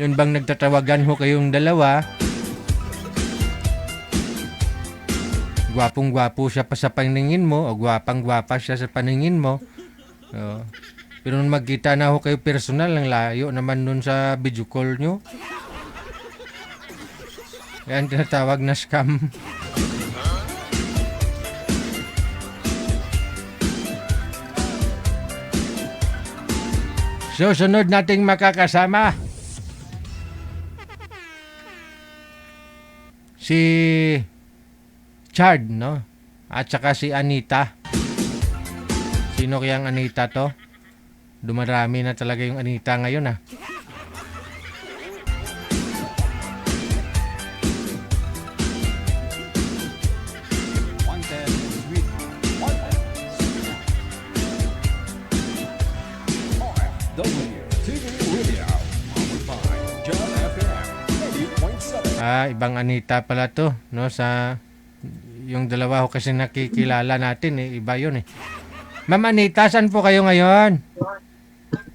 Yun bang nagtatawagan ho kayong dalawa? Gwapong-gwapo siya pa sa paningin mo o gwapang-gwapa siya sa paningin mo. Pero nung magkita na ho kayo personal, ang layo naman nun sa video call nyo. Yan tinatawag na scam. So, sunod nating makakasama si Chard, no? At saka si Anita. Sino kayang Anita to? Dumarami na talaga yung Anita ngayon, ah. Wanted Sweetheart. Wanted OFW TV Radio. Powered by John FM 80.7. Ibang Anita pala to, no? Sa yung dalawa ko kasi nakikilala natin, iba yun, eh. Ma'am Anita, saan po kayo ngayon?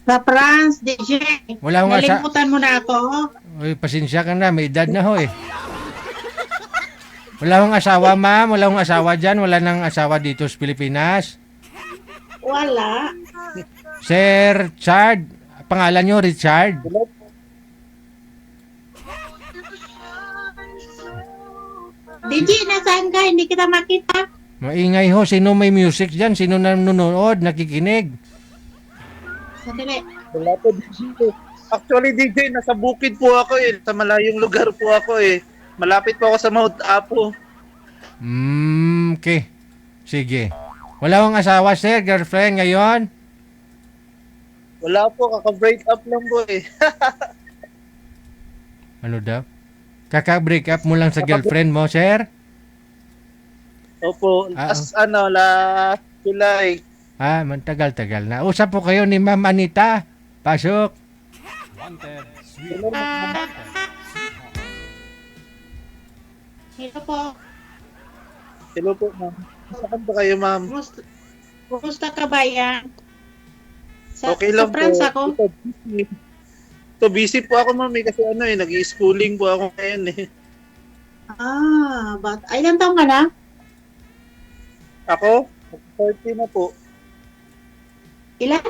Sa France, DJ. Wala akong Nalimutan mo na ako. Uy, pasensya ka na, may edad na ho, eh. Wala akong asawa, ma'am. Wala akong asawa dyan. Wala nang asawa dito sa Pilipinas. Wala. Sir Chard, pangalan nyo, Richard? DJ, nasaan ka? Hindi kita makita. Maingay ho. Sino may music dyan? Sino nanonood, nakikinig? Sandali. Wala po, DJ. Actually, DJ, nasa bukid po ako eh. Sa malayong lugar po ako eh. Malapit po ako sa Mount Apo. Okay. Sige. Wala akong asawa, sir, girlfriend ngayon? Wala po, kaka-break up lang po eh. Ano daw? Kaka-break up mo lang sa girlfriend mo, sir? Opo, last July. Mantagal-tagal na. Usap po kayo ni Ma'am Anita. Pasok. Wanted Sweetheart. Hello po. Hello po, ma'am. Saan ba kayo, ma'am? Kumusta ka ba yan? Okay lang sa France po. ako. Busy po ako, ma'am, kasi nag-i-schooling po ako ngayon eh. Ilan taong ka na? Ako? 40 na po. Ilan?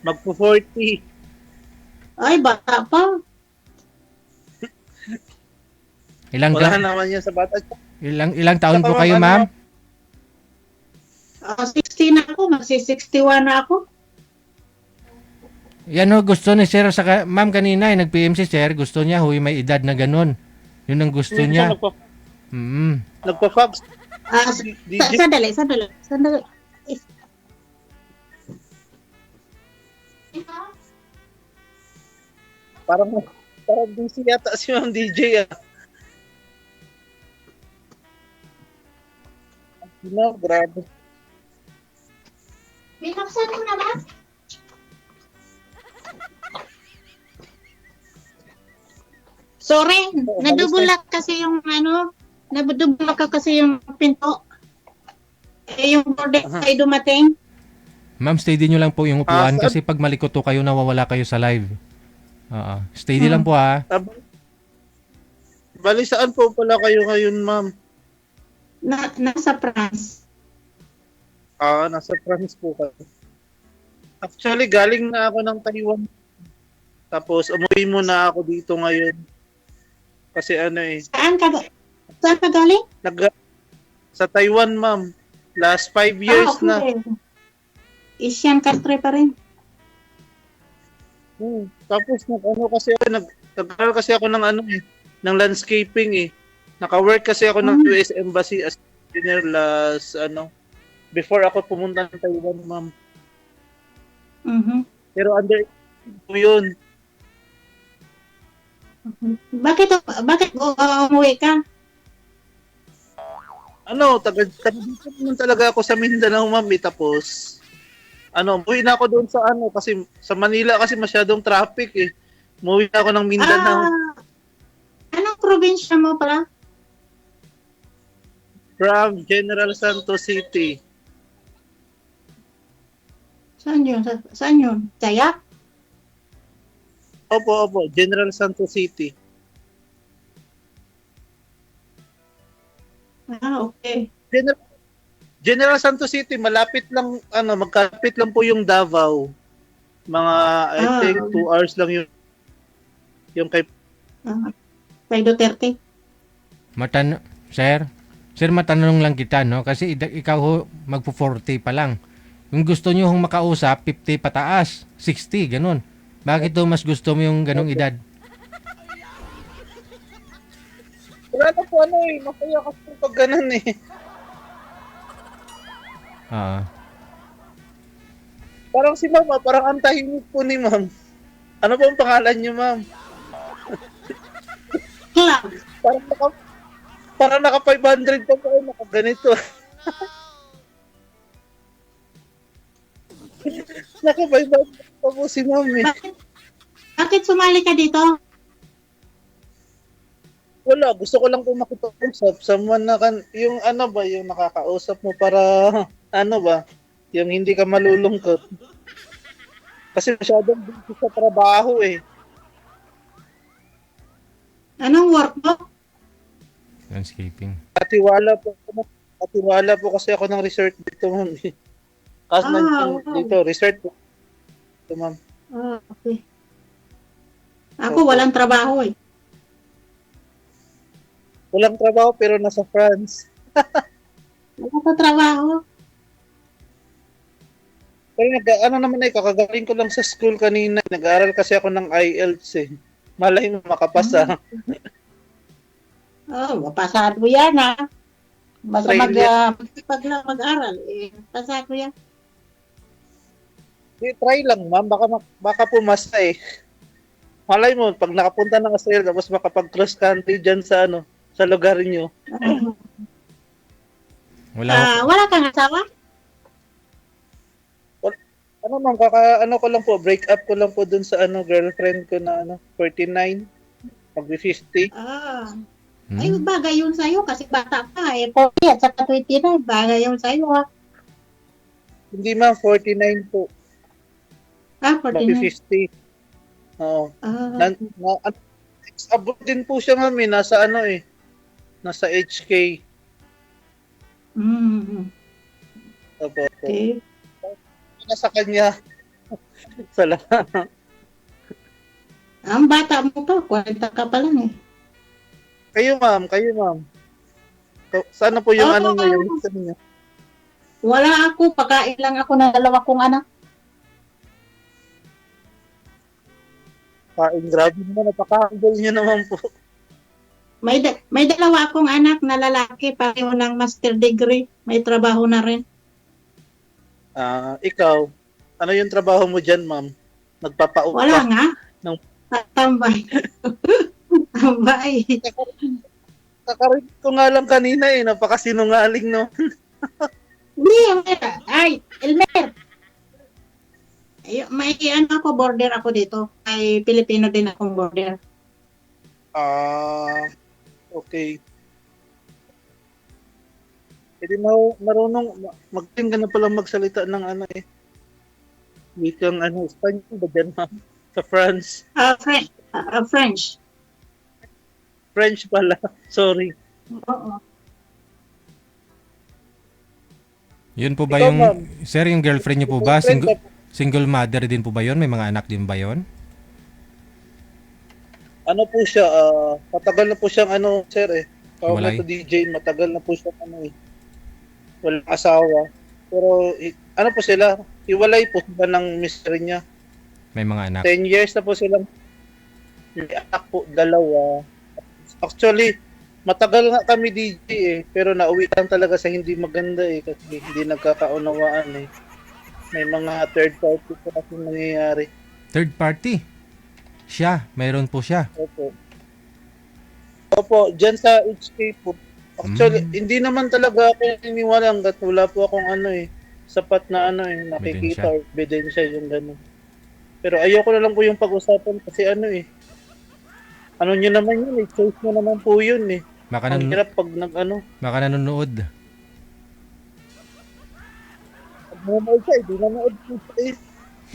Magpo-40. Ay, bata pa. Wala naman yan sa bata. Ilang taon po kayo, ma'am? 60 na ako. Magsi-61 na ako. Yan ho, gusto ni sir, ma'am kanina, nag-PM si sir, gusto niya, may edad na ganun. Yun ang gusto niya. Nagpa-fax. Sandali. Parang busy yata si Ma'am DJ ah. No, grabe. Binuksan mo na ba? Sorry, nadubulak kasi yung nadubulak kasi yung pinto. Yung border ay dumating. Ma'am, steady nyo lang po yung upuan kasi pag malikoto kayo, nawawala kayo sa live. Steady lang po ha. Bali, saan po pala kayo ngayon, ma'am? Nasa France. Nasa France po kayo. Actually, galing na ako ng Taiwan. Tapos, umuwi muna ako dito ngayon. Kasi Saan ka galing? Sa Taiwan, ma'am. Last 5 years okay. na. Asian country pa rin. Tapos, nag-aral kasi ako ng ng landscaping eh. Naka-work kasi ako ng US Embassy as engineer before ako pumunta ng Taiwan, ma'am. Pero under po yun. Bakit umuwi ka? Taga dito naman talaga ako sa Mindanao, ma'am. Tapos, umuwi na ako doon sa kasi sa Manila kasi masyadong traffic eh. Umuwi na ako ng Mindanao. Anong probinsya mo pala? From General Santos City. Saan yun? Dayak? Opo. General Santos City. Okay. General Santos City, malapit lang, magkapit lang po yung Davao. Mga, I think, 2 hours lang yung kay Duterte. Sir, matanong lang kita, no? Kasi ikaw magpo-40 pa lang. Yung gusto nyo hong makausap, 50 pataas, 60, ganun. Bakit mas gusto mo yung ganung edad? Wala na po masaya kasi pag ganun eh. Parang si ma'am, parang ang tahimik po ni ma'am. Ano po ang pangalan niyo, ma'am? Parang naka 500 pa po, naka ganito. Naka 500 pa po si ma'am eh. Bakit sumali ka dito? Wala, gusto ko lang po makipag-usap. Someone yung yung nakakausap mo para, yung hindi ka malulungkot. Kasi masyadong busy sa trabaho eh. Anong work mo? Landscaping. Katiwala po kasi ako ng resort dito, ma'am. Kasi dito, resort po. Dito, ma'am. Okay. Ako walang trabaho eh. Walang trabaho pero nasa France. Wala ka trabaho. Pero kakagaling ko lang sa school kanina. Nag-aaral kasi ako ng IELTS eh. Malay mo makapasa. Mapasahan mo yan ha. Basta mag-aral eh. Pasahan mo yan. Try lang, ma'am. Baka pumasa eh. Malay mo, pag nakapunta ng Australia, tapos makapag-cross country dyan sa sa lugar niyo. Wala kang asawa? Ma'am, ko lang po, break up ko lang po dun sa girlfriend ko na 49, mag-50. Ay, bagay yun sa'yo kasi bata pa eh. 40 at saka 29, bagay yun sa'yo ha. Hindi ma'am, 49 po. 49. Mag-50. Oo. Abroad din po siya ma'am, nasa nasa HK. Opo. Okay. Sa kanya. Salamat. Ang bata mo pa, 40 ka pa lang eh. Kayo ma'am. Sana po yung yung isa niyo? Wala ako, pagkain lang ako ng 2 kong anak. Grabe naman, napaka-humble niyo naman po. May dalawa akong anak na lalaki, pareho ng master degree. May trabaho na rin. Ikaw, ano yung trabaho mo dyan, ma'am? Nagpapaupa? Wala nga. Ng... Tambay. Tambay. Kakarinig ko nga lang kanina napakasinungaling, no? Hindi, ay, Elmer. May ano ako, border ako dito. May Pilipino din akong border. Okay. Hindi marunong, magaling ka na palang magsalita ng wikang Espanyol ba dyan, ma'am? Sa France. French. French pala. Sorry. Oo. Yun po ba Ikaw, yung, ma'am? sir, yung girlfriend niyo po ba? Girlfriend Single mother din po ba yun? May mga anak din ba yun? Ano po siya, matagal na po siyang sir Hiwalay? Tawag na DJ, matagal na po siyang walang asawa. Pero ano po sila, hiwalay po sila ng mister niya. May mga anak? 10 years na po silang may anak po, 2. Actually, matagal nga kami DJ pero nauwi lang talaga sa hindi maganda kasi hindi nagkakaunawaan May mga third party po kasi nangyayari. Third party? Siya, mayroon po siya. Opo, dyan sa HK po. Actually, hindi naman talaga ako naniniwala hanggat wala po akong sapat na nakikita or ebidensya yung gano'n. Pero ayoko na lang po yung pag-usapan kasi ano nyo naman yun choice nyo naman po yun Ang hirap pag Baka nanonood. Pag nanonood siya, hindi nanonood po siya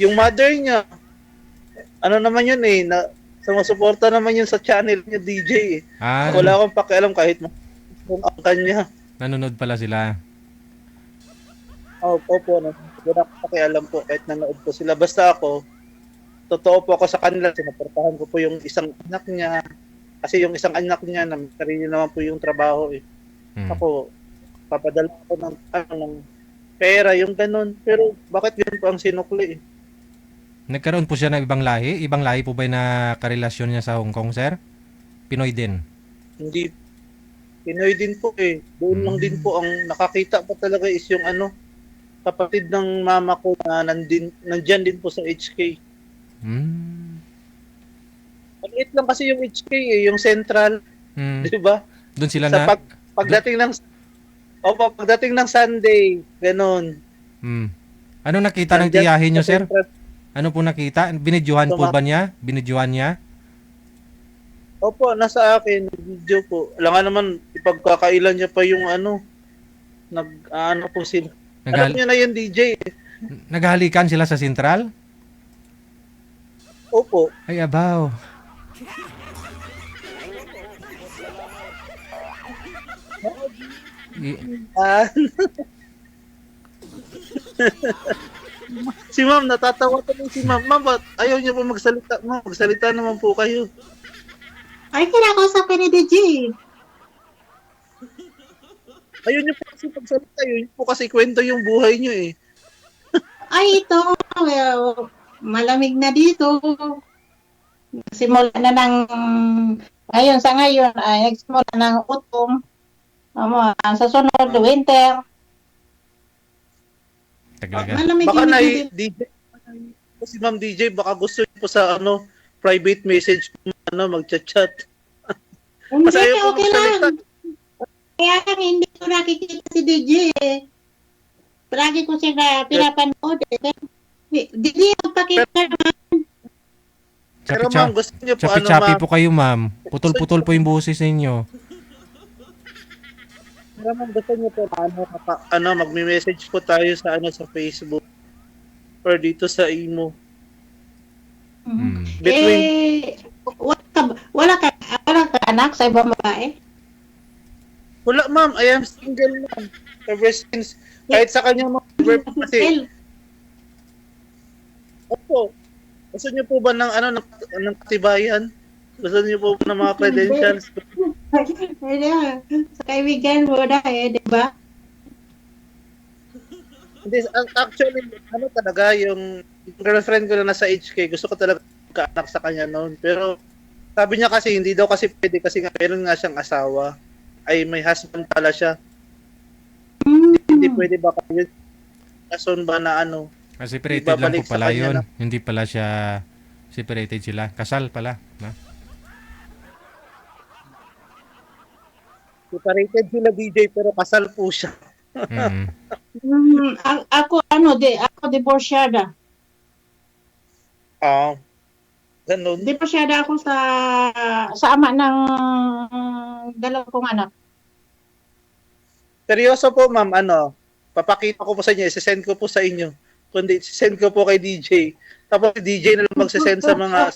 Yung mother niya, ano naman yun sumusuporta naman yun sa channel niya DJ Wala akong pakialam kahit kung ang kanya. Nanonood pala sila. Opo, wala akong pakialam po kahit nanood po sila. Basta ako, totoo po ako sa kanila, sinuportahan ko po yung isang anak niya. Kasi yung isang anak niya, sarili naman po yung trabaho Ako, papadala ko ng pera, yung ganun. Pero bakit yun po ang sinukli Nagkaroon po siya ng ibang lahi? Ibang lahi po ba yung nakarelasyon niya sa Hong Kong, sir? Pinoy din? Hindi. Pinoy din po Doon lang din po ang nakakita pa talaga is yung kapatid ng mama ko na nandyan din po sa HK. Maliit lang kasi yung HK yung central. Di ba? Doon sila pagdating ng Sunday, ganun. Ano nakita ng tiyahin nyo, sir? Central. Ano po nakita? Binidyohan po ba niya? Binidyohan niya? Opo, nasa akin, video po. Alam nga naman, ipagkakailan niya pa yung po sila. Alam niya na yung DJ Naghalikan sila sa sentral? Opo. Ay, abaw. Si ma'am, natatawa tuloy si ma'am. Ma'am, ba't ayaw niyo po magsalita? Ma'am, magsalita naman po kayo. Ay, kinakausapin ni DJ. Ayaw niyo po kasi magsalita. Yun po kasi kwento yung buhay niyo Ay, ito. Malamig na dito. Simula na ngayon sa ngayon, ay nagsimula ng autumn. Sa sunod, winter. Malamig baka na DJ, si Ma'am DJ, baka gusto niyo po sa private message magchat-chat. Hindi, okay lang. Kaya hindi ko nakikita si DJ Palagi ko siya pinapanood Hindi magpakita naman. Pero ma'am, gusto niyo po chapi po kayo, ma'am. Putol-putol po yung boses ninyo. Pero ma'am, gusto niyo po magme-message po tayo sa sa Facebook or dito sa Imo. Wala ka anak sa ibang babae? Wala ma'am, I am single ma'am. Ever since, kahit sa kanya mga kasi. Opo. Gusto niyo po ba ng katibayan? Gusto niyo po ng mga credentials? Sa kaibigan mo na di ba? Hindi, actually, talaga, yung girlfriend ko na nasa HK, gusto ko talaga kaanak sa kanya noon. Pero, Sabi niya kasi, hindi daw kasi pwede kasi nga meron nga siyang asawa. Ay, may husband pala siya. Hindi pwede ba kayo? Rason ba na ano? Separated lang ibabalik po sa pala kanya yun. na- Hindi pala siya separated sila. Kasal pala. No? Separated sila DJ pero kasal po siya. Mm. Ako, ako divorsyada. Ganun. Divorsyada ako sa ama ng dalawa kong anak. Seryoso po, ma'am, papakita ko po sa inyo, isesend ko po sa inyo. Kundi, isesend ko po kay DJ. Tapos DJ na lang magsesend sa mga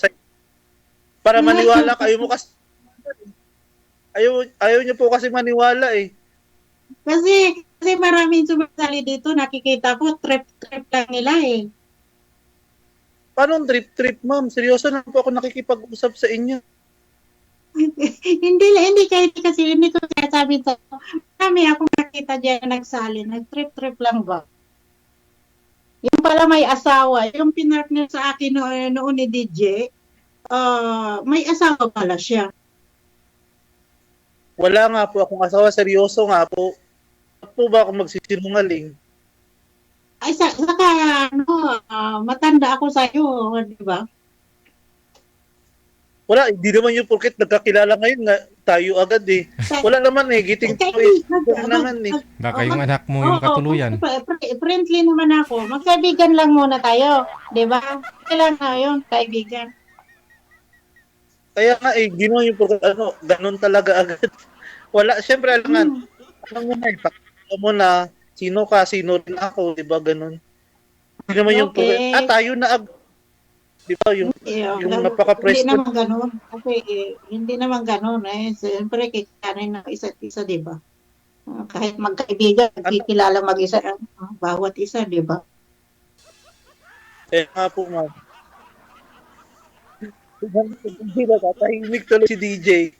para maniwala kayo mo kasi ayaw niyo po kasi maniwala eh. Kasi maraming sumasali dito, nakikita ko, trip lang nila eh. Paano trip, ma'am? Seryoso na po ako nakikipag-usap sa inyo. hindi kasi hindi ko sinasabi sa marami akong nakita dyan na nagsali, nag-trip lang ba? Yung pala may asawa, yung pinartner sa akin noon ni DJ, may asawa pala siya. Wala nga po akong asawa, seryoso nga po. Bakit po ba ako magsisinungaling? Ay, saka, matanda ako sa'yo, di ba? Wala, hindi naman yung porket nagkakilala ngayon nga tayo agad eh. Wala naman eh, giting ko eh. Wala naman eh. Baka yung anak mo yung katuluyan. Friendly naman ako. Magkaibigan lang muna tayo, di ba? Kailangan yun, kaibigan. Kaya nga eh, ginawa yung porket, ganun talaga agad. Wala, syempre alangan. Alam mo na eh, pakita mo na sino ka, sino rin ako, di ba ganun? Hindi naman yung porket, tayo na agad. Di ba yung napaka-presto. Hindi naman ganun. Kasi hindi naman ganun eh. Siyempre, kikanin ng isa't isa, di ba? Kahit magkaibigan, kikilala mag-isa, bawat isa, di ba? Nga po, ma'am. Hindi na tatahimik tuloy si DJ.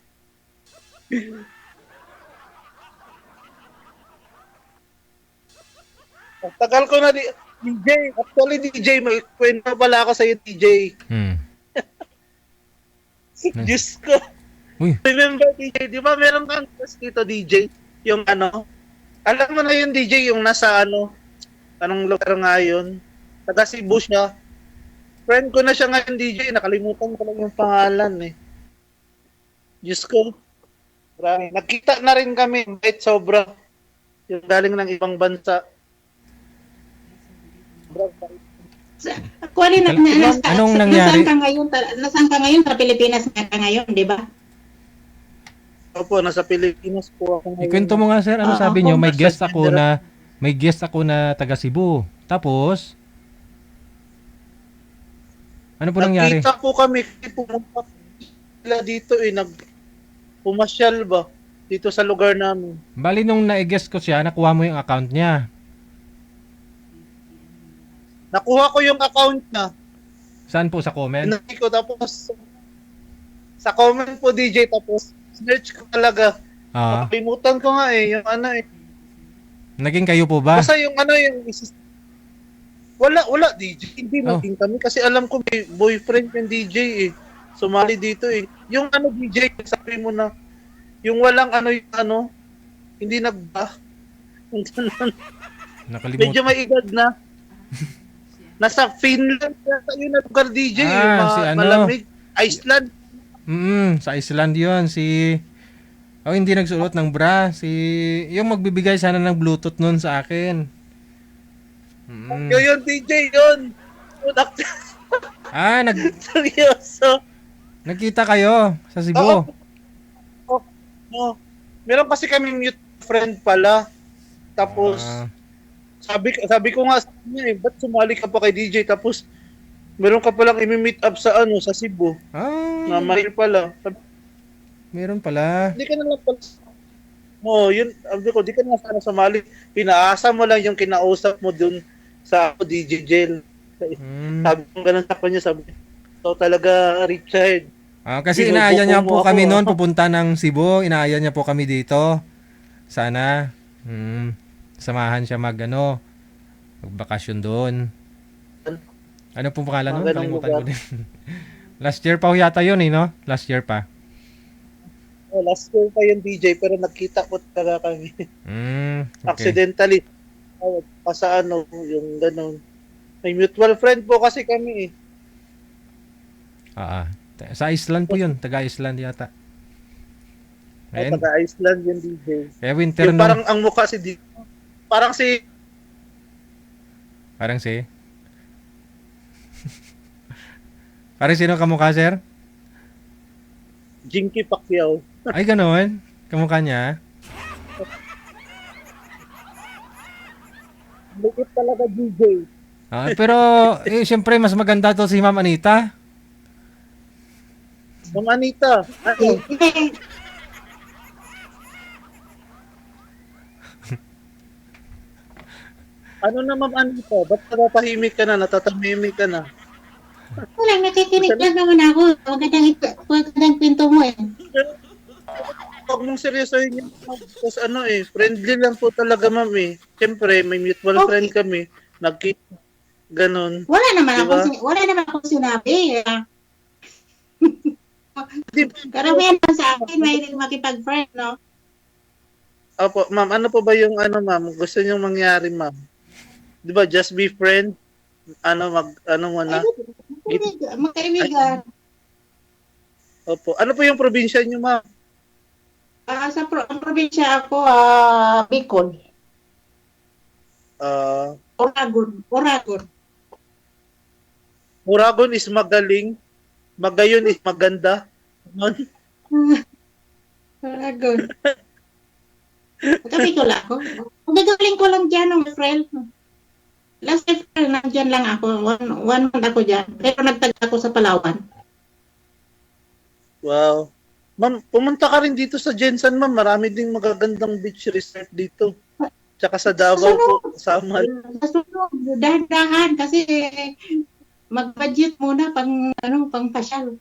Tagal ko na DJ, actually DJ, may kwento pala ako sa'yo DJ. Diyos ko. Uy. Remember DJ, di ba meron kang class dito DJ? Yung alam mo na yun DJ, yung nasa anong lugar nga yun? Taga Cebu siya. Friend ko na siya ngayon DJ, nakalimutan ko lang yung pangalan eh. Diyos ko. Marami. Nagkita na rin kami, bait sobra. Yung galing ng ibang bansa. Anong nangyari? Nasaan ka ngayon? Sa Pilipinas ka ngayon, di ba? Opo, nasa Pilipinas po ako ngayon. Ikwento mo nga sir, ano sabi nyo? May guest ako na taga Cebu. Tapos, ano po nangyari? Nagkita po kami, pumunta sila dito pumasyal ba? Dito sa lugar namin. Bali nung na-guest ko siya, nakuha mo yung account niya. Nakuha ko yung account na. Saan po? Sa comment? Hinati ko tapos sa comment po DJ tapos search ko talaga. Nakalimutan ko nga eh, yung Naging kayo po ba? Basta yung wala DJ. Hindi naging kami kasi alam ko may boyfriend yung DJ eh. Sumali dito eh. Yung DJ, sabi mo na yung walang hindi nagba. Nakalimutan. Medyo may edad na. Nasa Finland yata yun na lugar DJ. Malamig. Iceland. Sa Iceland yun. Hindi nagsuot ng bra. Yung magbibigay sana ng Bluetooth nun sa akin. Yun DJ yun. Seryoso. Nagkita kayo sa Cebu. Oo. Meron kasi kami mute friend pala. Tapos sabi ko nga sa kanya ba't sumali ka pa kay DJ tapos meron ka palang i-meet up sa Cebu. Na mahil pala. Meron pala. Hindi ka na lang pala. Yun, sabi ko, di ka na sana sumali. Pinaasa mo lang yung kinausap mo dun sa DJ Gel. Sabi ko ganun sa kanya, sabi ko, talaga Richard. Kasi inaaya niya po kami noon pupunta ng Cebu. Inaaya niya po kami dito. Sana. Samahan siya magbakasyon doon. Ano pong pangalan nun? Kalimutan ko din. Last year pa ho yata yun no? Last year pa. Oh, last year pa yung DJ, pero nagkita po talaga kami. Okay. Accidentally. Pa sa ano, yung ganun. May mutual friend po kasi kami eh. Sa Iceland po yun. Taga-Iceland yata. Ayun. Taga-Iceland yung DJ. Kaya winter Yung no? parang ang mukha si DJ. Parang si Parang sino kamukha, sir? Jinky Pacquiao. Ay, ganoon. Kamukha niya. Lupit talaga DJ. Pero, siyempre, mas maganda to si Ma'am Anita. Ma'am Anita, ano? Ano na Ma'am Anita? Ba't natahimik ka na? Natatamimik ka na? Wala, nakikinig lang naman ako. Magandang pinto mo eh. Huwag mong seryosohin yun. Tapos ano eh, friendly lang po talaga ma'am eh. Siyempre, may mutual friend kami. Nagkita. Ganon. Wala naman Diba? akong sinabi. Karamihan pa sa akin, mahilig makipag-friend, no? Opo, ma'am, ano po ba yung ano ma'am? Gusto nyo mangyari ma'am? Di ba, just be friend? Ano mo na? Magkaibigan. Opo. Ano po yung probinsya nyo ma'am? Sa probinsya ako, Bicol. Oragon. Muragon is magaling. Magayon is maganda. Oragon. Bicol ako. Nagaling ko lang dyan ng April. Last April, nandyan lang ako. One month ako dyan. Pero nagtaga ako sa Palawan. Wow. Ma'am, pumunta ka rin dito sa Jensen, ma'am. Marami ding magagandang beach resort dito. Tsaka sa Davao po, Samar. Dahan-dahan kasi mag-budget muna pang pasyal.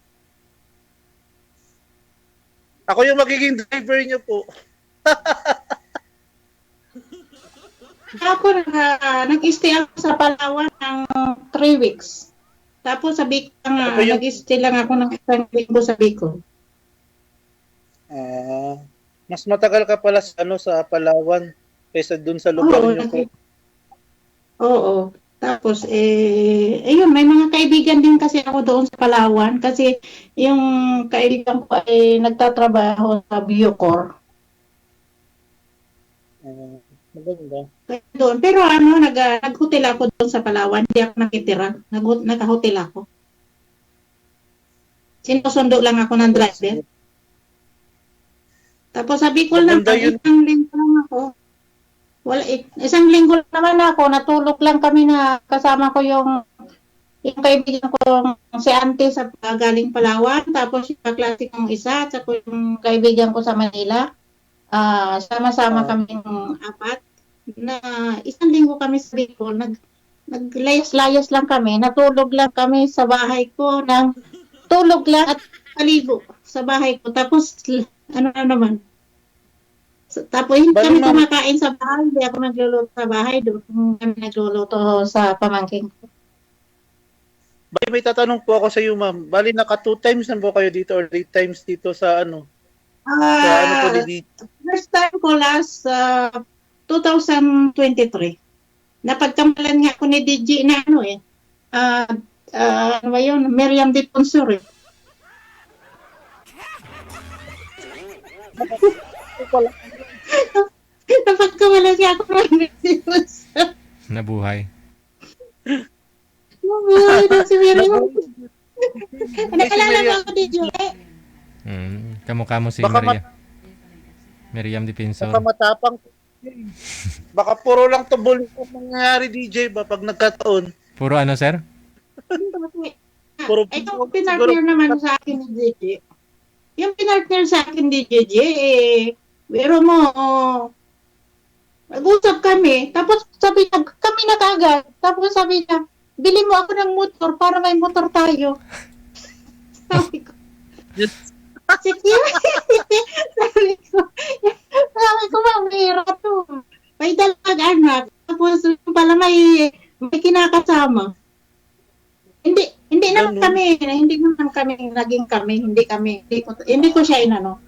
Ako yung magiging driver niyo po. Ako nag-stay ako sa Palawan ng 3 weeks. Tapos sa Bicol, nag-stay lang ako ng isang linggo sa Bicol. Mas matagal ka pala sa Palawan kaysa dun sa lugar niyo po. Oo. Tapos, ayun, may mga kaibigan din kasi ako doon sa Palawan kasi yung kaibigan ko ay nagtatrabaho sa Bucor. Maganda. Doon. Pero nag-hotel ako doon sa Palawan. Hindi ako nakitira. Nag-hotel ako. Sinusundo lang ako ng driver. Tapos sabi ko lang, isang linggo lang ako. Isang linggo naman ako, natulog lang kami na kasama ko yung kaibigan ko, si Auntie sa galing Palawan, tapos yung kaklase kong isa, at yung kaibigan ko sa Manila. Sama-sama kaming 4. Na isang linggo kami sa Bicol, naglayas-layas lang kami, natulog lang kami sa bahay ko, tulog lang at paligo sa bahay ko. Tapos, tapos hindi kami kumakain sa bahay, hindi ako nagluluto sa bahay, doon kami nagluluto sa pamangking ko. Bali, may tatanong po ako sa iyo, ma'am. Bali, naka 2 times na po kayo dito or 3 times dito sa sa po dito? First time ko last 2023. Napagkamalan nga ako ni DJ na ano ba yun? Miriam de Ponsor. Napagkamalan nga ako ni Miriam de Ponsor. Nabuhay. Nabuhay na si Miriam. Nakalala mo ako DJ. Kamukha mo si Miriam de Ponsor. Baka matapang. Baka puro lang tubol ang mangyayari DJ ba pag nagkataon? Puro ano, sir? Itong pinartner naman sa akin ni DJ. Yung pinartner sa akin ni DJ, pero mo, nag-usap kami, tapos sabi niya, kami na kagad. Tapos sabi niya, bili mo ako ng motor para may motor tayo. Sabi ko, sige. Sabi ko, mamira to. May dalag anak. Tapos pala may kinakasama. Hindi, Ganun. hindi naman kami naging kami, hindi ko siya inano.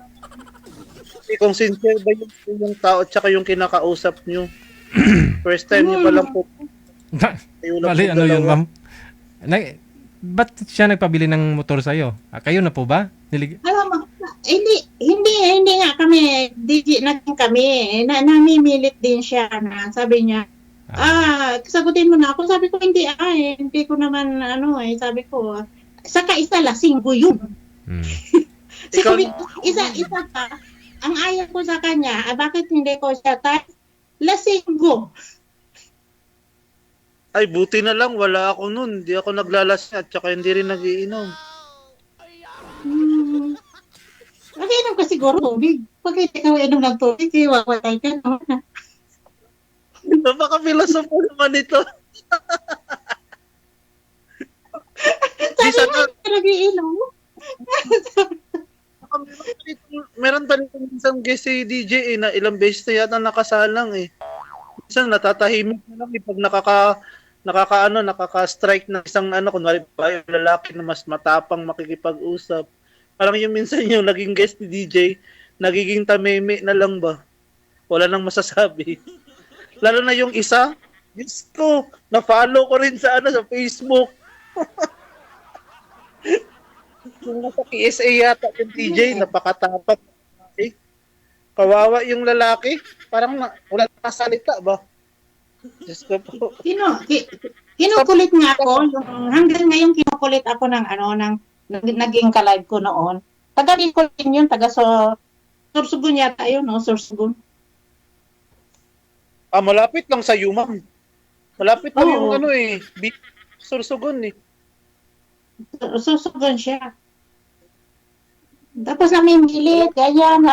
Kasi kung sincere ba yung tao at saka yung kinakausap nyo. First time niyo pa lang po. Kayo lang Mali, po ano yun, dalawa. ma'am? Ba't siya nagpabili ng motor sa'yo? Kayo na po ba? Alam mo, hindi nga kami, naging kami, namimilit din siya na sabi niya, sagutin mo na ako. Sabi ko, hindi ko naman, sabi ko, saka isa lasinggo yun. Sabi ko, isa pa, ang ayaw ko sa kanya, bakit hindi ko siya lasinggo? Ay, buti na lang, wala ako nun. Hindi ako naglalasing at saka hindi rin nagiinom. Mag-inom ka siguro tubig. Pag hindi ka inom ng tubig, iwawalay ka naman. Napaka-filosofo naman ito. Sabi mo, nag-iinom. Meron pa rin isang guest si DJ na ilang beses na yata nakasalang eh. Minsan natatahimik na lang pag nakaka-strike ng isang kunwari pa yung lalaki na mas matapang makikipag-usap. Parang yung minsan yung naging guest ni DJ, nagiging tameme na lang ba? Wala nang masasabi. Lalo na yung isa, Diyos ko, na-follow ko rin sa Facebook. Yung nasa PSA yata yung DJ, napakatapat. Kawawa yung lalaki. Parang wala na salita ba? Diyos ko po. Kinukulit nga ako. Hanggang ngayon kinukulit ako ng naging ka-live ko noon. Taga-Bicolin yun, Sorsogon yata yun, no? Sorsogon. Malapit lang sa ma'am. Malapit lang Oo. yung Sorsogon eh. Sorsogon siya. Tapos namimilit, ganyan,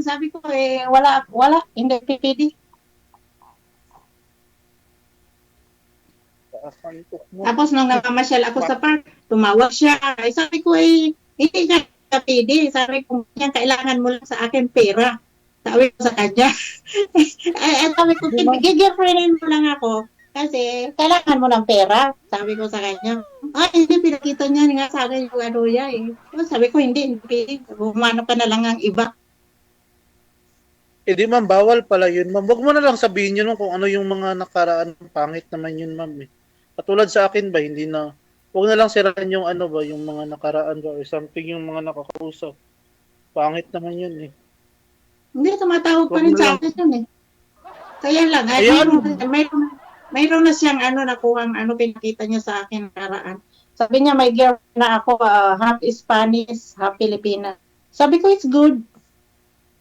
sabi ko wala, hindi pipili. Tapos nung namamasyal ako sa park, tumawag siya. Sabi ko hindi ka pipili. Sabi ko, kailangan mo lang sa akin pera. Sabi ko sa kanya. Sabi ko, girlfriendin mo lang ako. Kasi kailangan mo ng pera. Sabi ko sa kanya. Hindi, pinakita niya nga sa akin yung niya eh. Sabi ko, hindi. Humano ka na lang ang iba. Di ma'am, bawal pala yun ma'am. Huwag mo na lang sabihin yun kung ano yung mga nakaraan. Pangit naman yun ma'am eh. Katulad sa akin ba, hindi na. Huwag na lang sirahan yung yung mga nakaraan ba or something yung mga nakakausap. Pangit naman yun eh. Hindi, tumatawag pa rin sa akin yun eh. Kaya lang, mayroon na siyang nakuhang pinakita niya sa akin nakaraan. Sabi niya, may girlfriend na ako, half Spanish, half Filipina. Sabi ko, it's good.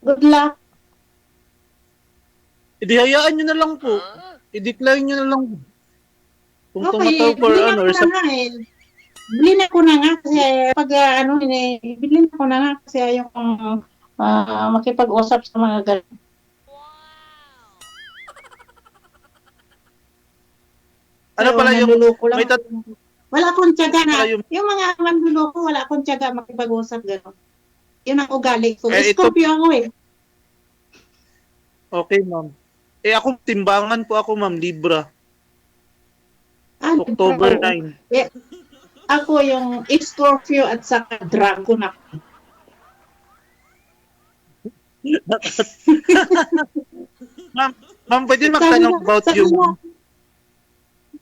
Good luck. Hayaan nyo na lang po. I-decline nyo na lang. Kung Okay, tumatawag for or bilhin ako na nga kasi pag bilhin ako na nga kasi ayaw kong makipag-usap sa mga ganun. Ano pala yung may wala akong tiyaga na. Yung mga manluloko, wala akong tiyaga makipag-usap gano'n. Yun ang ugali ko. Scorpio ako eh. Okay, ma'am. Ako, timbangan po ako, ma'am, Libra. October 9. Ako yung Scorpio at saka Dragon ako. Ma'am, pwede magtanong about you.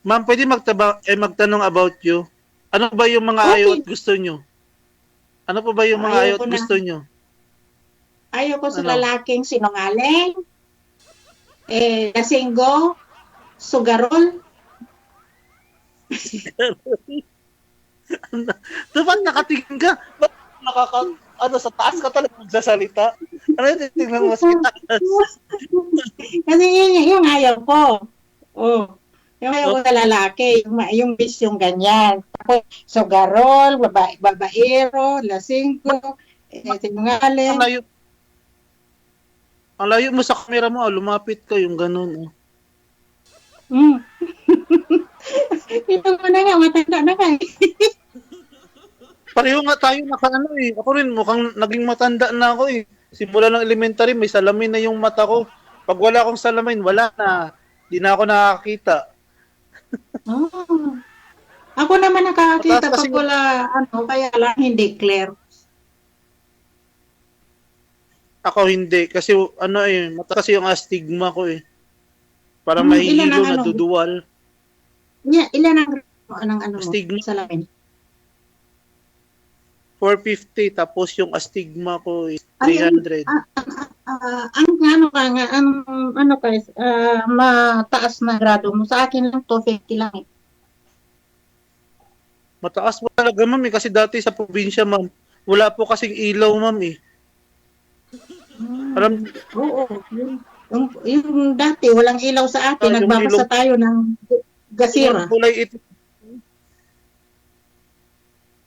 Ma'am, pwede magtanong about you. Ano ba yung mga ayaw at gusto nyo? Ano pa ba yung mga ayaw at gusto nyo? Ayaw ko sa lalaking sinungaling, lasinggo, sugarol. Dapat nakatingin ka. Ba't sa taas ka talaga magsasalita? Ano yung titignan mo sa taas? Kasi yung ayaw ko. Yung ayaw ko sa lalaki, yung bis yung ganyan. Sugarol, babaero, lasinggo, sinungaling. Ang layo mo sa camera mo, lumapit ka yung ganun. Ito mo na nga, matanda na ka. Pareho nga tayo Ako rin, mukhang naging matanda na ako eh. Simula ng elementary, may salamin na yung mata ko. Pag wala akong salamin, wala na. Di na ako nakakita. Ako naman nakakakita Mataas kasi pag wala, kaya lang hindi clear. Ako hindi. Kasi mataas kasi yung astigma ko eh. Para Ilan mahihilo ang na duduwal. Ilan ang mo Astigma. sa lamin? 450 tapos yung astigma ko is Ay, 300. Mataas na grado mo. Sa akin lang 250 lang eh. Mataas po talaga ma'am eh. Kasi dati sa probinsya ma'am, wala po kasing ilaw ma'am eh. Alam, Oo. Yung dati, walang ilaw sa atin. yung Nagbabasa ilaw- tayo ng gasira. yung kulay ito.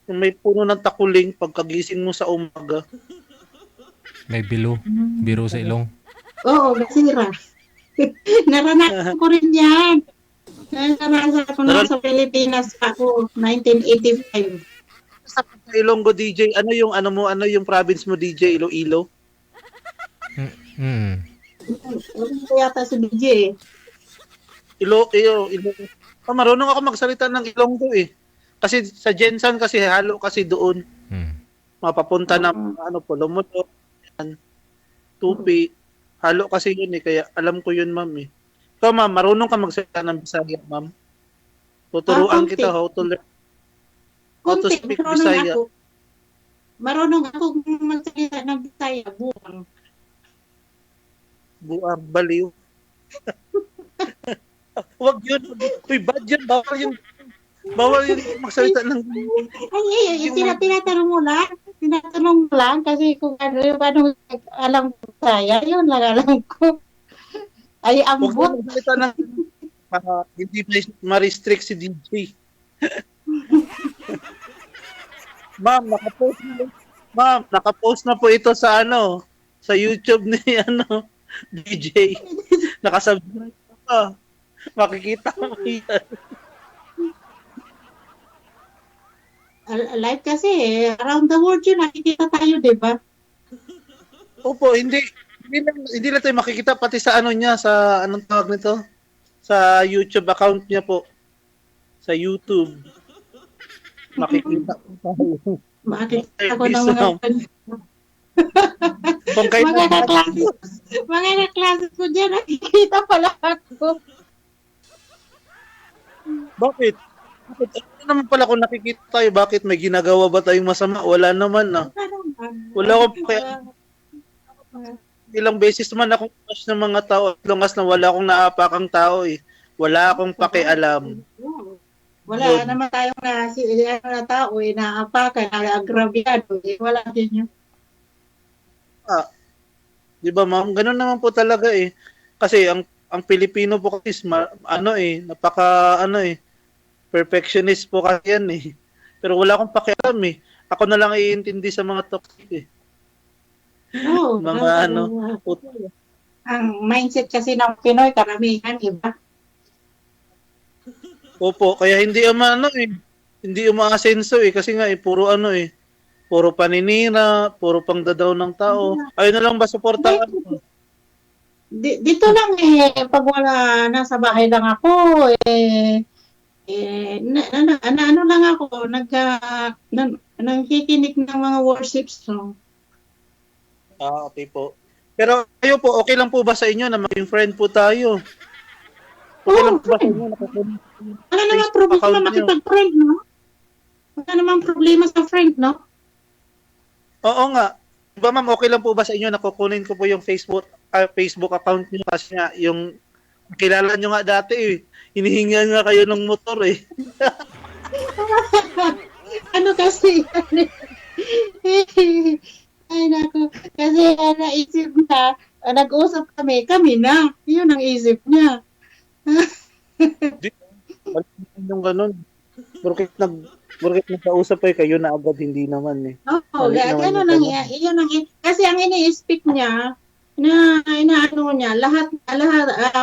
Yung may puno ng takuling pagkagising mo sa umaga. May biro sa ilong. Oo, gasira. Naranasan ko rin yan. Naranasan ko na sa Pilipinas ako, 1985. Sa Ilonggo DJ, ano yung province mo DJ, Iloilo? Mm. Ano yata si DJ eh. Iloilo. Marunong ako magsalita ng Ilonggo eh. Kasi sa Jensan kasi halo kasi doon. Mapapunta ng Pulumuto, Tupi. Halo kasi yun eh, kaya alam ko yun ma'am eh. Ikaw ma'am, marunong ka magsalita ng Bisaya ma'am? Tuturuan konti. kita how to learn. How to Kunti, speak Bisaya. Marunong ako magsalita ng Bisaya, buwang. Buang baliw. Wag yun. Uy, bad yan. Bawal yun magsalita ng... Ay, tinatanong mo lang. Tinatanong mo lang kasi kung paano alam ko Bisaya, yun lang alam ko. Ay, Huwag ambot. mo magsalita ng... para hindi ma-restrict si DJ. Ma'am, nakapost na po ito sa sa YouTube ni DJ. Nakasubscribe ka. Makikita mo yan. Live kasi, around the world yun, nakikita tayo, di ba? Opo, hindi lang tayo makikita pati sa niya, sa anong tawag nito? Sa YouTube account niya po. Sa YouTube. Makikita po tayo. Makikita ko ng mga Kung kayo mga kaklase ko dyan, nakikita pala ako. Bakit? Ano naman pala kung nakikita tayo, bakit may ginagawa ba tayong masama? Wala naman na. Wala akong ilang beses naman akong crush ng mga tao as long as na wala akong naapakang tao eh. Wala akong pakialam. Wala naman tayong na tao eh, naapakan, naagrabyado eh. Wala din yun. Di ba ma'am? Ganun naman po talaga eh. Kasi ang Pilipino po kasi perfectionist po kasi yan eh. Pero wala akong pakialam eh. Ako na lang iintindi sa mga toxic eh. Oo. Ang mindset kasi ng Pinoy, karamihan, iba. Opo, kaya hindi hindi umaasenso eh. Kasi nga puro paninira, puro pangdadaw ng tao. Ayun na lang ba suportahan? Dito lang pag wala, nasa bahay lang ako, ano lang ako, nangkikinig ng mga worship song. Okay po. Pero kayo po, okay lang po ba sa inyo na maging friend po tayo? Okay lang po ba sa inyo? Wala naman problema makipag-friend, no? Wala naman problema sa friend, no? Oo nga. Diba ma'am, okay lang po ba sa inyo na kukunin ko po yung Facebook account niyo kasi nga yung kilala nyo nga dati eh. Hinihinga nga kayo ng motor eh. Ano kasi? Ay nako, kasi naisip na, nag-usap kami na. Yun ang isip niya. Yung ganun. Burkit nagkausap kayo na agad, hindi naman eh. Oo, gano'n lang yan. Kasi ang ini-speak niya, inaano niya, lahat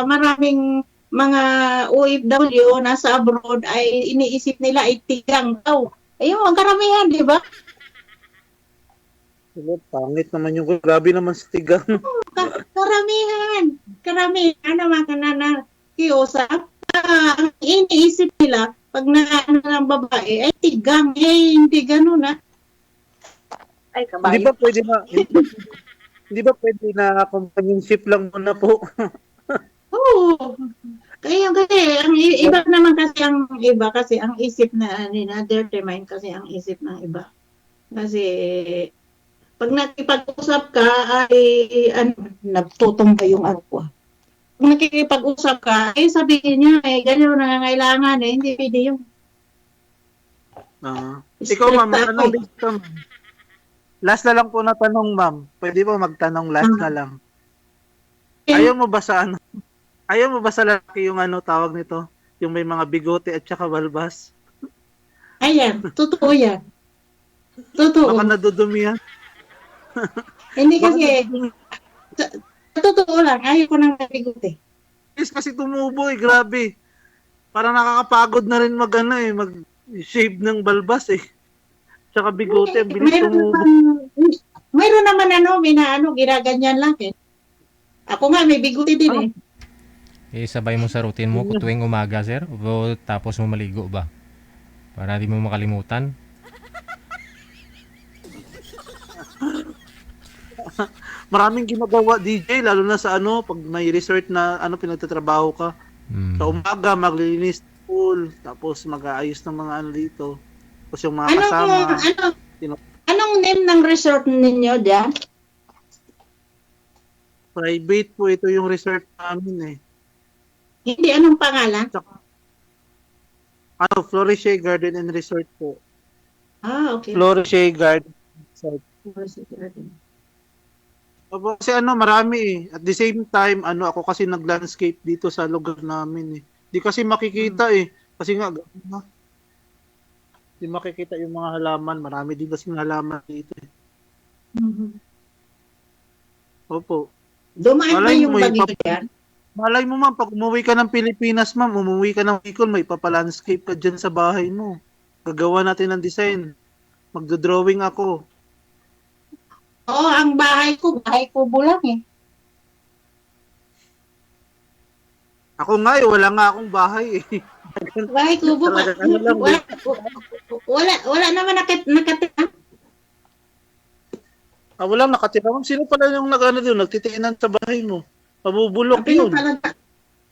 maraming mga OFW nasa abroad ay iniisip nila ay tigang daw. Ayun, ang karamihan, di ba? Pangit naman yung grabe naman sa tigang. Karamihan naman ka na nakiusap. Ang iniisip nila, Pag naano ng babae, ay tigang. Hindi ganun ah. Ay, Hindi ba pwede na, hindi ba pwede na companionship lang muna po? Oo. Kaya kasi, iba naman kasi ang iba kasi ang isip na dirty mind kasi ang isip ng iba. Kasi pag nakipag-usap ka ay nagtutumba yung ano ko. Pag nakikipag-usap ka, ay sabihin niya, ganyan na nangangailangan, hindi pwede yung Ikaw, ma'am, anong dito, ma'am? Last na lang po na tanong, ma'am. Pwede po magtanong last na lang. Ayaw mo ba sa ano? Ayaw mo ba sa lalaki yung ano tawag nito? Yung may mga bigote at saka balbas? Ayan, totoo yan. Totoo. Baka nadudumi yan. Hindi kasi, totoo lang, ayaw ko nang nabigot eh. Yes, kasi tumubo eh, grabe. Parang nakakapagod na rin mag-shave ng balbas eh. Tsaka bigote, ang bilis tumubo. Mayroon naman ginaganyan lang eh. Ako nga, may bigote din eh. Sabay mo sa routine mo tuwing umaga, sir? O tapos mo maligo ba? Para di mo makalimutan. Maraming ginagawa, DJ, lalo na sa pag may resort na pinagtatrabaho ka. Sa umaga, maglilinis pool, tapos mag-aayos ng mga dito. Tapos yung mga kasama. Anong name ng resort ninyo dyan? Private po ito yung resort namin eh. Hindi, anong pangalan? Floriche Garden and Resort po. Okay. Floriche Garden Resort. Floriche Garden. Kasi marami eh. At the same time, ako kasi nag-landscape dito sa lugar namin eh. Di kasi makikita eh. Kasi nga, di makikita yung mga halaman. Marami din kasi halaman dito eh. Opo. Dumaan ba yung bagyo dyan? Malay mo, ma'am, pag umuwi ka ng Pilipinas, ma'am, umuwi ka ng Bicol, may papalandscape ka dyan sa bahay mo. Gagawa natin ng design. Magdodrawing ako. Oo, ang bahay kubo lang eh. Ako nga wala nga akong bahay eh. Bahay kubo ba? Wala naman nakatira. Walang nakatira. Sino pala yung nagtitiinan sa bahay mo? Mabubulok yun.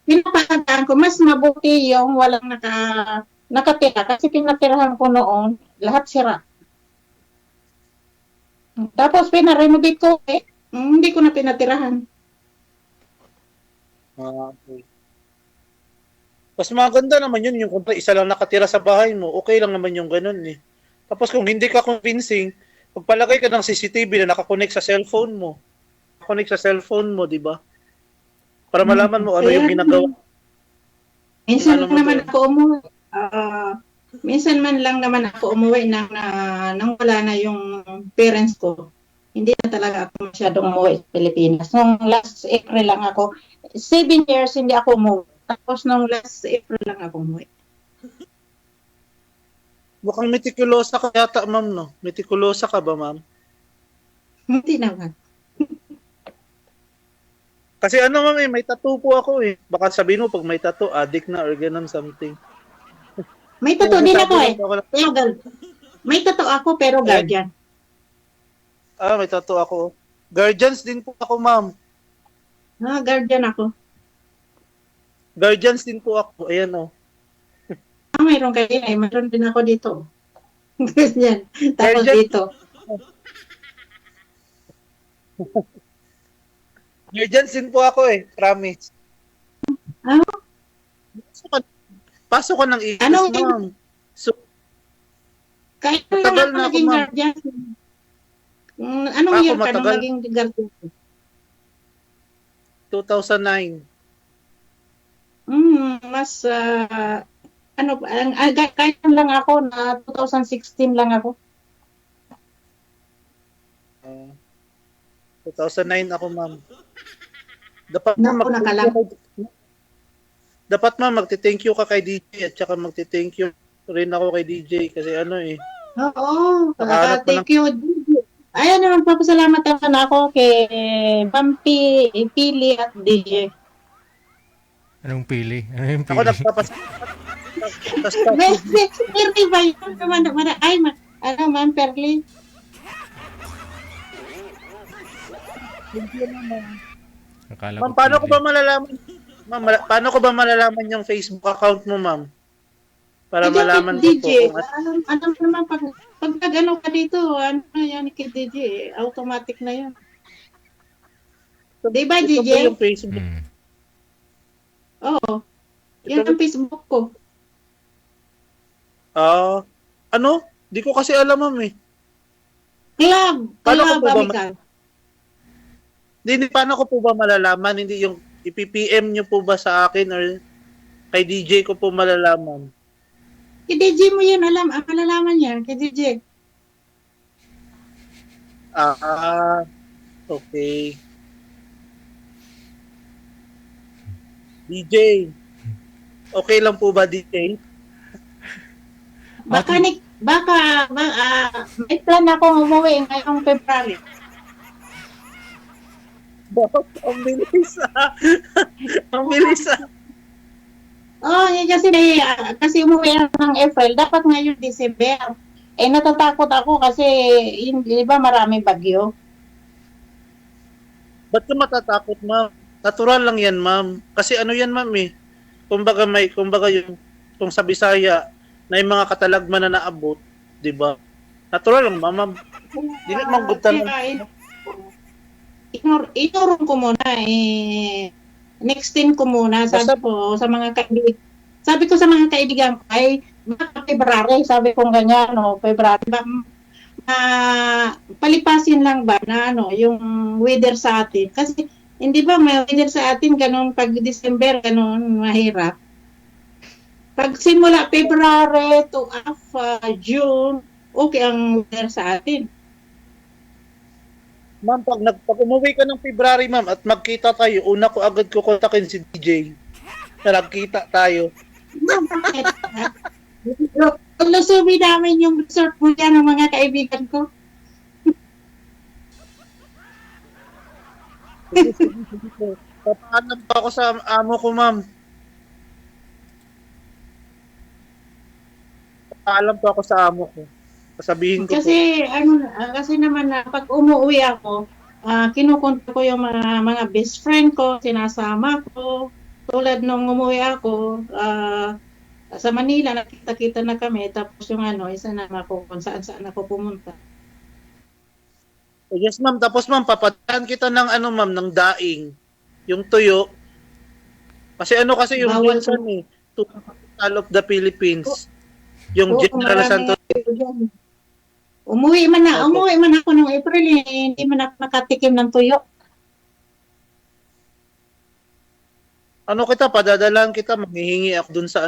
Pinapalagtaan ko, mas mabuti yung walang nakatira kasi pinatirahan ko noon, lahat sira. Tapos pinarenovate ko hindi ko na pinatirahan. Okay. Mas maganda naman yun, yung kung isa lang nakatira sa bahay mo, okay lang naman yung ganun eh. Tapos kung hindi ka convincing, pagpalagay ka ng CCTV na nakakonect sa cellphone mo. Nakakonect sa cellphone mo, di ba? Para malaman mo ano yung ginagawa. Minsan man lang naman ako umuwi nang wala na yung parents ko. Hindi na talaga ako masyadong umuwi sa Pilipinas. Nung last April lang ako, 7 years hindi ako umuwi. Tapos nung last April lang ako umuwi. Mukhang meticulosa ka yata, ma'am, no? Meticulosa ka ba, ma'am? Hindi naman. Kasi ma'am, may tattoo po ako eh. Baka sabihin mo, pag may tattoo, addict na or ganun something. May tattoo din ako eh. May tattoo ako pero guardian. May tattoo ako. Guardians din po ako, ma'am. Guardian ako. Guardians din po ako. Ayan o. Mayroon kayo eh. Mayroon din ako dito. Ganyan. Tapos dito. Guardians din po ako eh. Promise. Pasok ka ng ikas, ma'am. Kahit lang ako naging guardian. Anong year ka nung naging guardian? 2009. Mas, kahit lang ako na 2016 lang ako. 2009 ako, ma'am. Dapat ma'am, magti-thank you ka kay DJ at saka magti-thank you rin ako kay DJ kasi Oo, thank you. Ayan naman, papasalamat naman ako kay Bumpy, Pili at DJ. Anong pili? Anong pili? Ako nagpapasalamat. Perli ba yun? Ano, Ma'am Perli? Akala Ma'am, paano ko ba malalaman? Ma'am, paano ko ba malalaman yung Facebook account mo, ma'am? Para malaman ko po DJ, kung ano naman pag ano ka dito, ano na yan kay DJ, automatic na yun. Di ba, ito DJ? po yung Facebook. Oo. Yan ang Facebook ko. Ano? Di ko kasi alam, ma'am eh. Club. Paano ko Club, po ba Amical. Hindi, paano ko po ba malalaman? Hindi yung ipipm nyo po ba sa akin or kay DJ ko po malalaman? Kay DJ mo yun, malalaman yan, kay DJ. Okay. DJ. Okay lang po ba, DJ? May plan akong umuwi ngayong February. Ang bilis Ang bilis Oh, yun kasi umuwi ako ng April, dapat ngayon December. Natatakot ako kasi di ba maraming bagyo. Ba't ka matatakot, ma'am? Natural lang yan, ma'am. Kasi ano yan, ma'am eh. Kumbaga yung kung sa Bisaya na yung mga katalagman na naabot, di ba? Natural lang, ma'am. Dili manggutan. Iturong ko muna nextin ko muna sabi ko sa mga kaibigan ko ay baka February, sabi ko ganyan, February palipasin lang ba na yung weather sa atin kasi hindi ba may weather sa atin ganun pag December ganun mahirap. Pag simula February to June, okay ang weather sa atin. Ma'am, pag umuwi ka ng February, ma'am, at magkita tayo, una ko agad kukontakin si DJ. Na nagkita tayo. Lusubi namin yung resort mo yan ng mga kaibigan ko. Papaalam pa ako sa amo ko, ma'am. Papaalam pa ako sa amo ko. Sasabihin ko kasi naman na pag umuwi ako, kinukontak ko yung mga best friend ko, sinasama ko. Tulad nung umuwi ako, sa Manila, nakita-kita na kami, tapos yung isa na ako kung saan ako pumunta. Yes, ma'am. Tapos, ma'am, papadaan kita ng ma'am, ng daing. Yung tuyo. Kasi yung minsan to all of the Philippines. Yung General Santos. Umuwi man ako nung April, hindi man ako nakatikim ng tuyo. Padadalan kita, manghihingi ako dun sa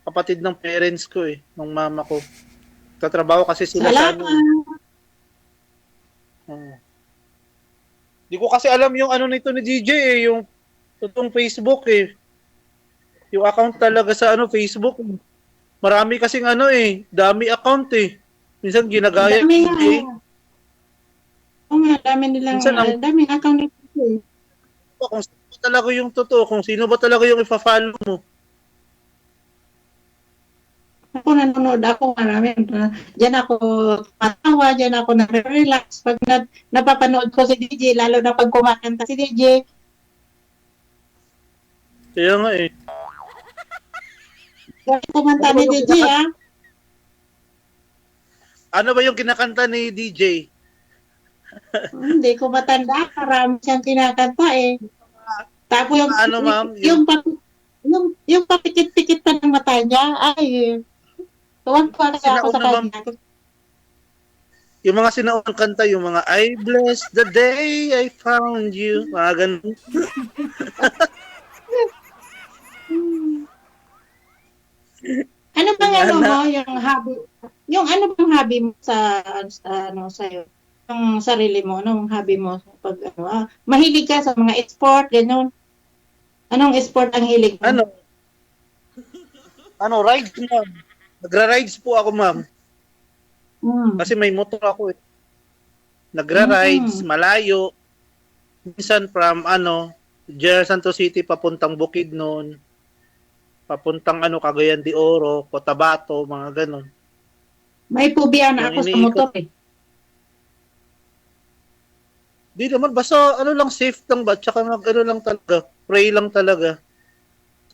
kapatid ng parents ko ng mama ko. Tatrabaho kasi sila sa Di ko kasi alam yung nito ni DJ yung totoong Facebook Yung account talaga sa Facebook. Marami kasing dami account Minsan ginagaya dami DJ. Oo nga, dami nilang daming account nito Kung sino ba talaga yung totoo, kung sino ba talaga yung ifa-follow mo. Ako nanonood ako marami. Diyan ako matawa, diyan ako nare-relax. Pag napapanood ko si DJ, lalo na pag kumakanta si DJ. Kaya nga Kumanta ni DJ Ano ba yung kinakanta ni DJ? Hindi ko matanda. Marami siyang kinakanta Tapos yung papikit-pikit pa ng mata niya, tuwag-tuwag siya ako sa kanya. Yung mga sinaunang kanta, yung mga I bless the day I found you. Mga ganun. Ano bang yung hobby? Yung bang hobby mo sa sa'yo? Yung sarili mo, anong hobby mo pag mahilig ka sa mga sport, ganun? Anong sport ang hilig mo? Rides, ma'am. Nagra-rides po ako, ma'am. Kasi may motor ako Nagra-rides, malayo. Minsan from General Santos City papuntang Bukidnon. papuntang Cagayan de Oro, Cotabato, mga ganun. May phobia na Yung ako sa iniikot- motor eh. Di naman, basta lang, safe lang ba? Tsaka lang talaga, pray lang talaga.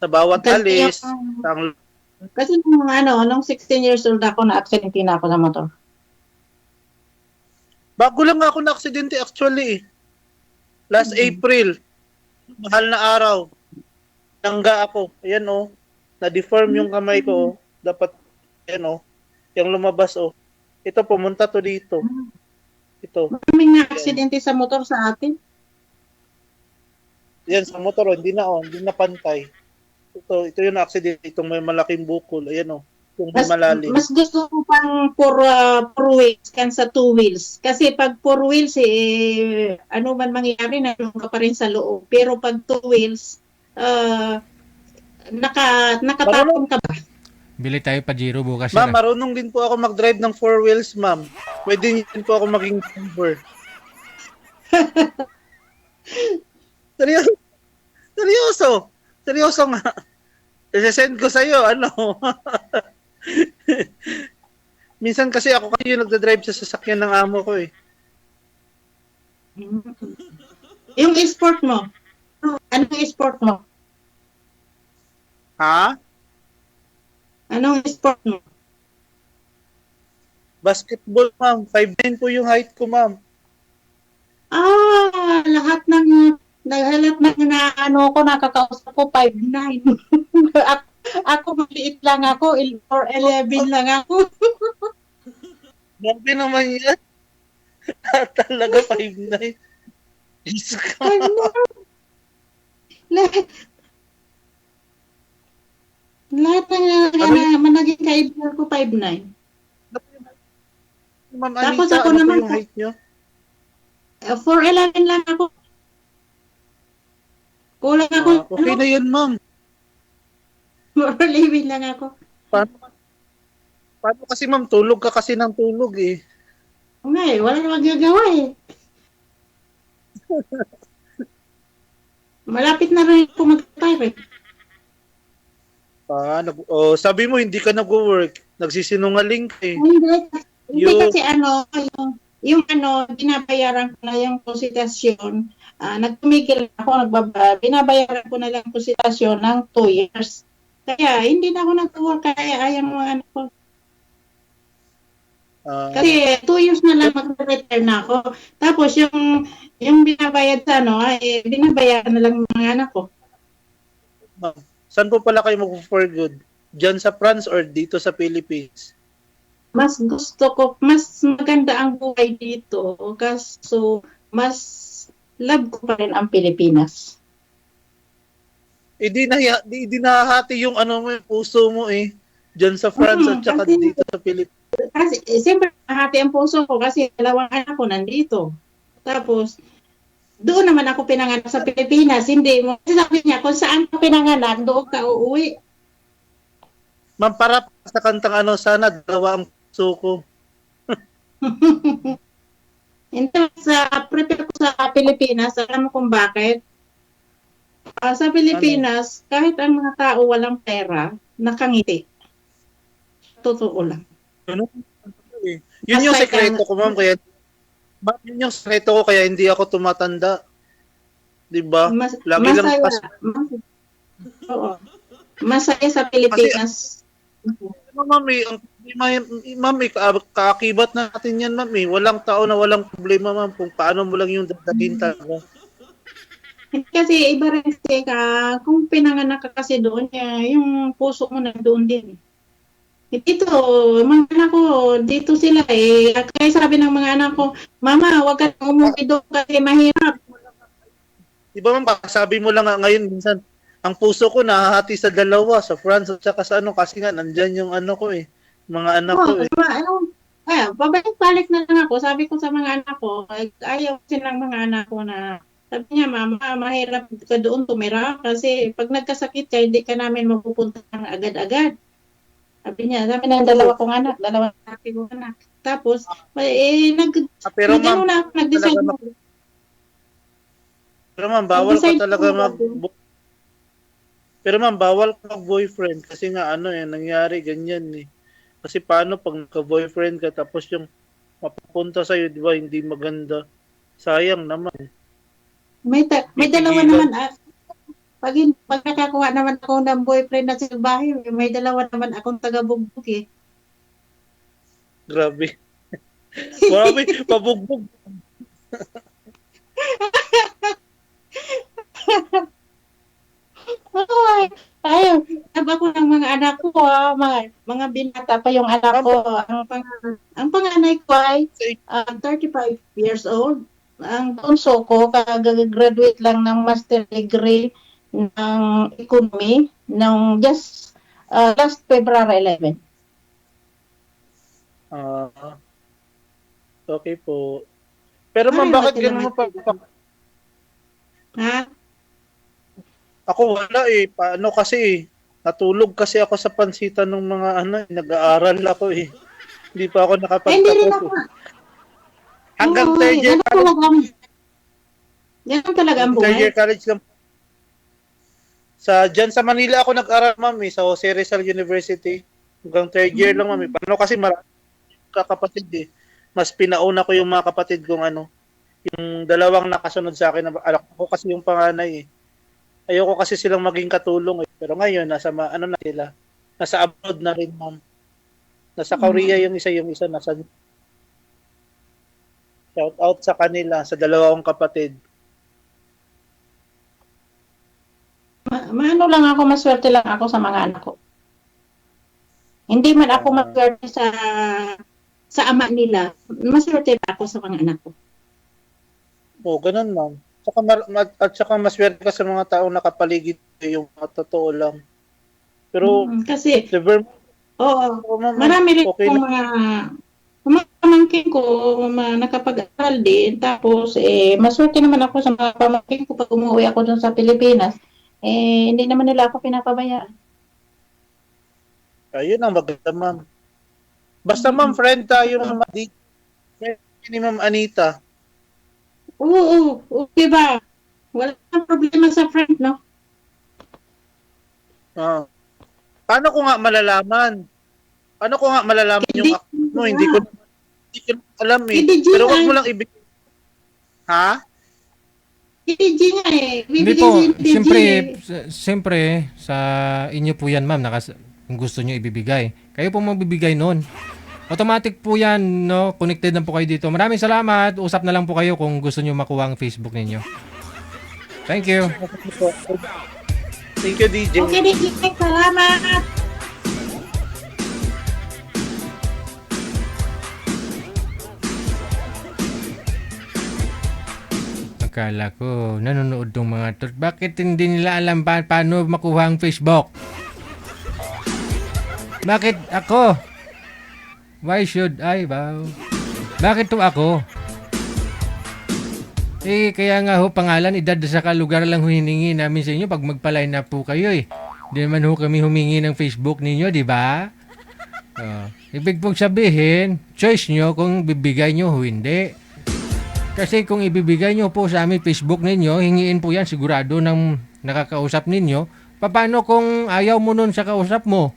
Sa bawat Kasi alis, yung- Kasi nung 16 years old ako, na-aksidente na ako sa motor. bago lang ako na-aksidente actually eh. Last April, mahal na araw, nangga ako. Ayan na-deform yung kamay ko. Dapat, ayan yung lumabas Ito, pumunta to dito. Ito. Maraming na-aksidente sa motor sa atin. Yan, sa motor, hindi na pantay. Ito yung accident, itong may malaking bukol. Ayan yung malalim. Mas gusto ko pang 4 wheels kan sa 2 wheels. Kasi pag 4 wheels, ano man mangyari, nandun ka pa rin sa loob. Pero pag 2 wheels, nakatapon ka ba? Bili tayo Pajero bukas. Ma'am, yun, ah. marunong din po ako mag-drive ng 4 wheels, ma'am. Pwede din po ako maging driver. Seryoso? Seryoso nga. I-send ko sa'yo, Minsan kasi ako yung nagda-drive sa sasakyan ng amo ko eh. Yung sport mo, anong sport mo? Ha? Anong sport mo? Basketball, ma'am. 5'9" po yung height ko, ma'am. Lahat ng ko, nakakausap ko 5'9". Ako maliit lang ako, 4'11" lang ako. Grabe naman yan. Talaga 5'9". Diyos ko. Lahat ng naging kaibigan ko 5'9". Ma'am Tapos Anita, ako ano po naman, yung height nyo? 4'11" lang ako. Kulang ako. Okay na yun, ma'am. 4'11" lang ako. Paano kasi, ma'am? Tulog ka kasi ng tulog eh. Wala na magagawa eh. Malapit na rin ako mag-retire eh. Sabi mo, hindi ka nag-work. Nagsisinungaling ka eh. Hindi kasi yung binabayaran ko na yung konsultasyon, nagtumigil ako, binabayaran ko na lang konsultasyon ng 2 years. Kaya hindi na ako nag-work, kaya ayaw mga anak ko. Kasi 2 years na lang mag-retire na ako. Tapos yung binabayad sa binabayaran na lang ng mga anak ko. Saan po pala kayo mag-for good? Diyan sa France or dito sa Philippines? Mas gusto ko, mas maganda ang buhay dito. Kaso, mas love ko pa rin ang Pilipinas. Di nahahati yung yung puso mo eh. Diyan sa France at saka dito sa Pilipinas. Kasi, siyempre, nahati ang puso ko kasi 2 anak ko nandito. Tapos, doon naman ako pinanganak sa Pilipinas. Hindi mo. Kasi sabi niya, kung saan ka pinanganak, doon ka uuwi. Ma'am, para sa kantang sana 2 ang puso ko. Hindi, prepare ko sa Pilipinas, alam mo kung bakit? Sa Pilipinas, kahit ang mga tao walang pera, nakangiti. Totoo lang. Yun yung sekreto ko, ma'am. Yun yung sekreto ko, kaya hindi ako tumatanda. Diba? Lagi lang masaya sa Pilipinas. Ma'am, kaakibat natin yan, ma'am. Walang tao na walang problema, ma'am. Kung paano mo lang yung dadalhin talaga. Kasi iba rin kasi kung pinanganak ka kasi doon, yung puso mo na doon din. Dito, mga anak ko, dito sila eh. Kaya sabi ng mga anak ko, Mama, huwag ka umuwi doon kasi mahirap. Diba, ma'am, sabi mo lang ngayon, minsan, ang puso ko nahahati sa 2, sa France at saka sa kasi nga, nandyan yung ko eh. Mga anak ko eh. Pabalik-balik na lang ako. Sabi ko sa mga anak ko, ayaw silang mga anak ko na, sabi niya, Mama, mahirap ka doon tumira kasi pag nagkasakit ka, hindi ka namin mapupunta agad-agad. Sabi niya, sabi ng 2 kong anak, 2 kong anak. Tapos, pero ma'am, nag-decide pero ma'am, bawal ka talaga Pero ma'am, bawal ka mag-boyfriend kasi nga nangyari ganyan eh. Kasi paano pag nagka-boyfriend ka tapos yung mapapunta sa'yo, di ba, hindi maganda. Sayang naman. May dalawa naman. Pag nakakuha naman ako ng boyfriend na sa bahay, may dalawa naman akong taga-bugbog eh. Grabe. Grabe, pabugbog. Ayaw, taba ko ng mga anak ko, mga binata pa yung anak ko. Ang panganay ko ay 35 years old. Ang bunso ko, kag-graduate lang ng master degree ng economy ng just last February 11. Okay po. Pero ma'am, bakit ganun mo pa? Ha? Ako wala eh. Paano kasi natulog kasi ako sa pansitan ng mga nag-aaral ako eh. Hindi pa ako nakapagtapos. Hindi rin ako. Hanggang third year college. Yan talaga ang Third buhay. year college lang. Diyan sa Manila ako nag-aral, ma'am, sa Jose Rizal University. Hanggang third year lang, ma'am. Paano kasi marami kakapatid eh. Mas pinauna ko yung mga kapatid kong yung dalawang nakasunod sa akin. Anak ko kasi yung panganay eh. Ayoko kasi silang maging katulong eh. Pero ngayon, na sila. Nasa abroad na rin, ma'am. Nasa Korea yung isa nasa. Shout out sa kanila, sa dalawang kapatid. Maano lang ako, maswerte lang ako sa mga anak ko. Hindi man ako maswerte sa ama nila. Maswerte pa ako sa mga anak ko. Ganun, ma'am. Saka maswerte ka sa mga taong nakapaligid yung totoo lang. Pero kasi oo, marami rin okay kong mga pamangkin ko nakapag-aral din. Tapos maswerte naman ako sa mga pamangkin ko pag umuwi ako dun sa Pilipinas. Hindi naman nila ako pinapabayaan. Ayun ang maganda, ma'am. Basta ma'am, friend tayo ni Ma'am Anita. Oo, diba? Wala nang problema sa friend, no? Paano ko nga malalaman? Yung account mo? Hindi ko alam eh. Pero wag mo lang ibigay. Ha? DJ nga eh. Hindi po, siyempre, sa inyo po yan, ma'am, kung gusto nyo ibibigay. Kayo po magbibigay nun. Automatic po yan, no? Connected na po kayo dito. Maraming salamat. Usap na lang po kayo kung gusto nyo makuha ang Facebook ninyo. Thank you. Thank you, DJ. Okay, DJ. Salamat. Akala ko, nanonood tong mga to. Bakit hindi nila alam paano makuha ang Facebook? Bakit ako? Why should I, Bao? Bakit to ako? Kaya nga ho, pangalan, edad sa lugar lang hiningi namin sa inyo pag magpa-line up po kayo eh. Hindi naman ho kami humingi ng Facebook ninyo, di ba? Ibig pong sabihin, choice nyo kung bibigay nyo o hindi. Kasi kung ibibigay nyo po sa amin Facebook ninyo, hingiin po yan sigurado ng nakakausap ninyo. Paano kung ayaw mo nun sa kausap mo?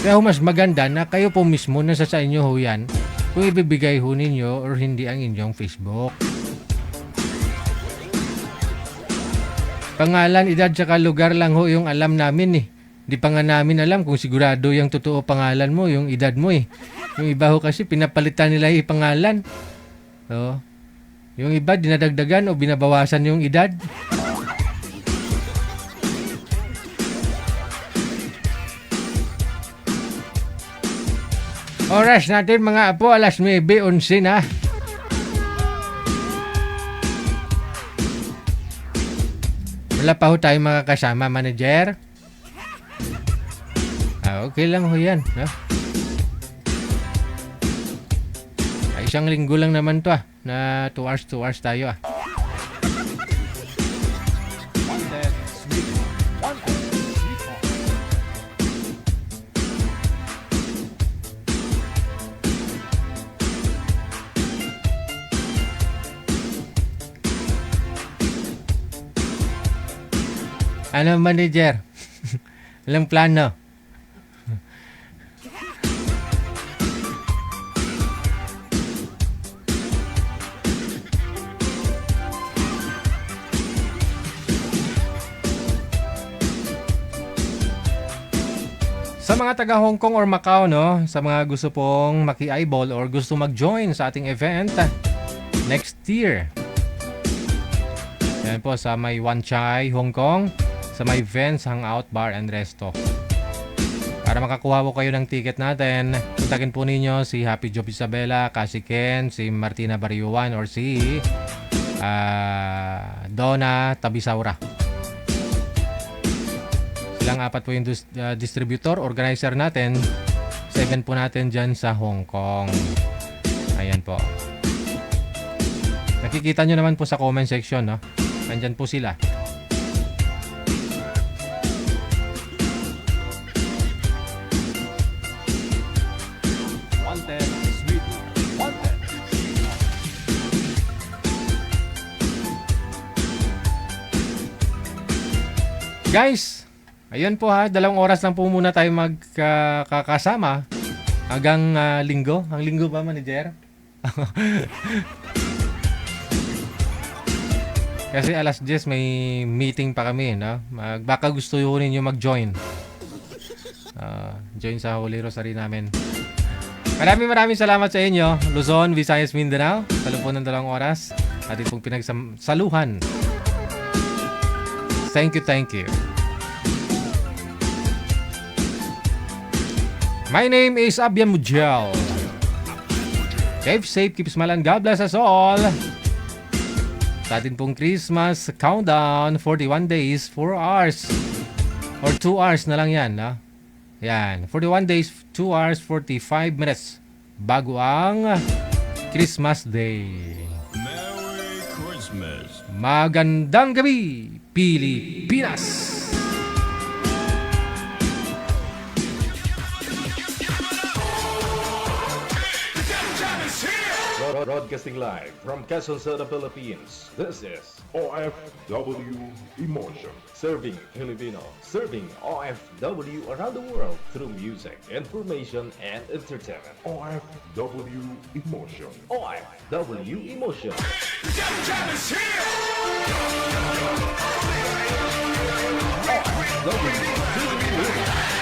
Kaya mas maganda na kayo po mismo nasa sa inyo ho yan kung ibibigay ho ninyo or hindi ang inyong Facebook. Pangalan, edad, saka lugar lang ho yung alam namin eh. Di pa nga namin alam kung sigurado yung totoo pangalan mo, yung edad mo eh. Yung iba ho kasi pinapalitan nila yung pangalan. So, yung iba dinadagdagan o binabawasan yung edad. Oras natin mga apo, alas 9:11 na. Wala pa ho tayong mga kasama, manager. Okay lang ho yan. No? Isang linggo lang naman to na 2 hours tayo . Ano, manager? Walang plano. Sa mga taga Hong Kong or Macau, no, sa mga gusto pong maki-eyeball or gusto mag-join sa ating event next year. Yan po sa may Wan Chai, Hong Kong, sa may Vents Hangout Bar and Resto. Para makakuha po kayo ng ticket natin, kontakin po ninyo si Happy Job Isabela, Kasi Ken, si Martina Bariuan, or si Donna Tabisaura. Silang apat po yung distributor, organizer natin. 7 po natin dyan sa Hong Kong. Ayan po. Nakikita nyo naman po sa comment section, no? Nandyan po sila. Wanted, sweetheart. Wanted. Guys, ayun po ha, 2 oras lang po muna tayo magkakasama hanggang linggo. Ang linggo ba, manager? Kasi alas 10 may meeting pa kami, no? Baka gusto yun ninyo mag-join. Join sa Holy Rosary namin. Maraming salamat sa inyo. Luzon, Visayas, Mindanao. Sa loob po ng 2 oras. Atin pong pinagsaluhan. Thank you. My name is Abian Mujel. Keep safe, keep smiling. God bless us all. Sa atin pong Christmas countdown, 41 days, 4 hours. Or 2 hours na lang yan, no? Yan, 41 days, 2 hours, 45 minutes. Bago ang Christmas Day. Merry Christmas. Magandang gabi, Pilipinas! Broadcasting live from Quezon City, Philippines. This is OFW Emotion. Serving Filipino, serving OFW around the world through music, information, and entertainment. OFW Emotion. OFW Emotion. OFW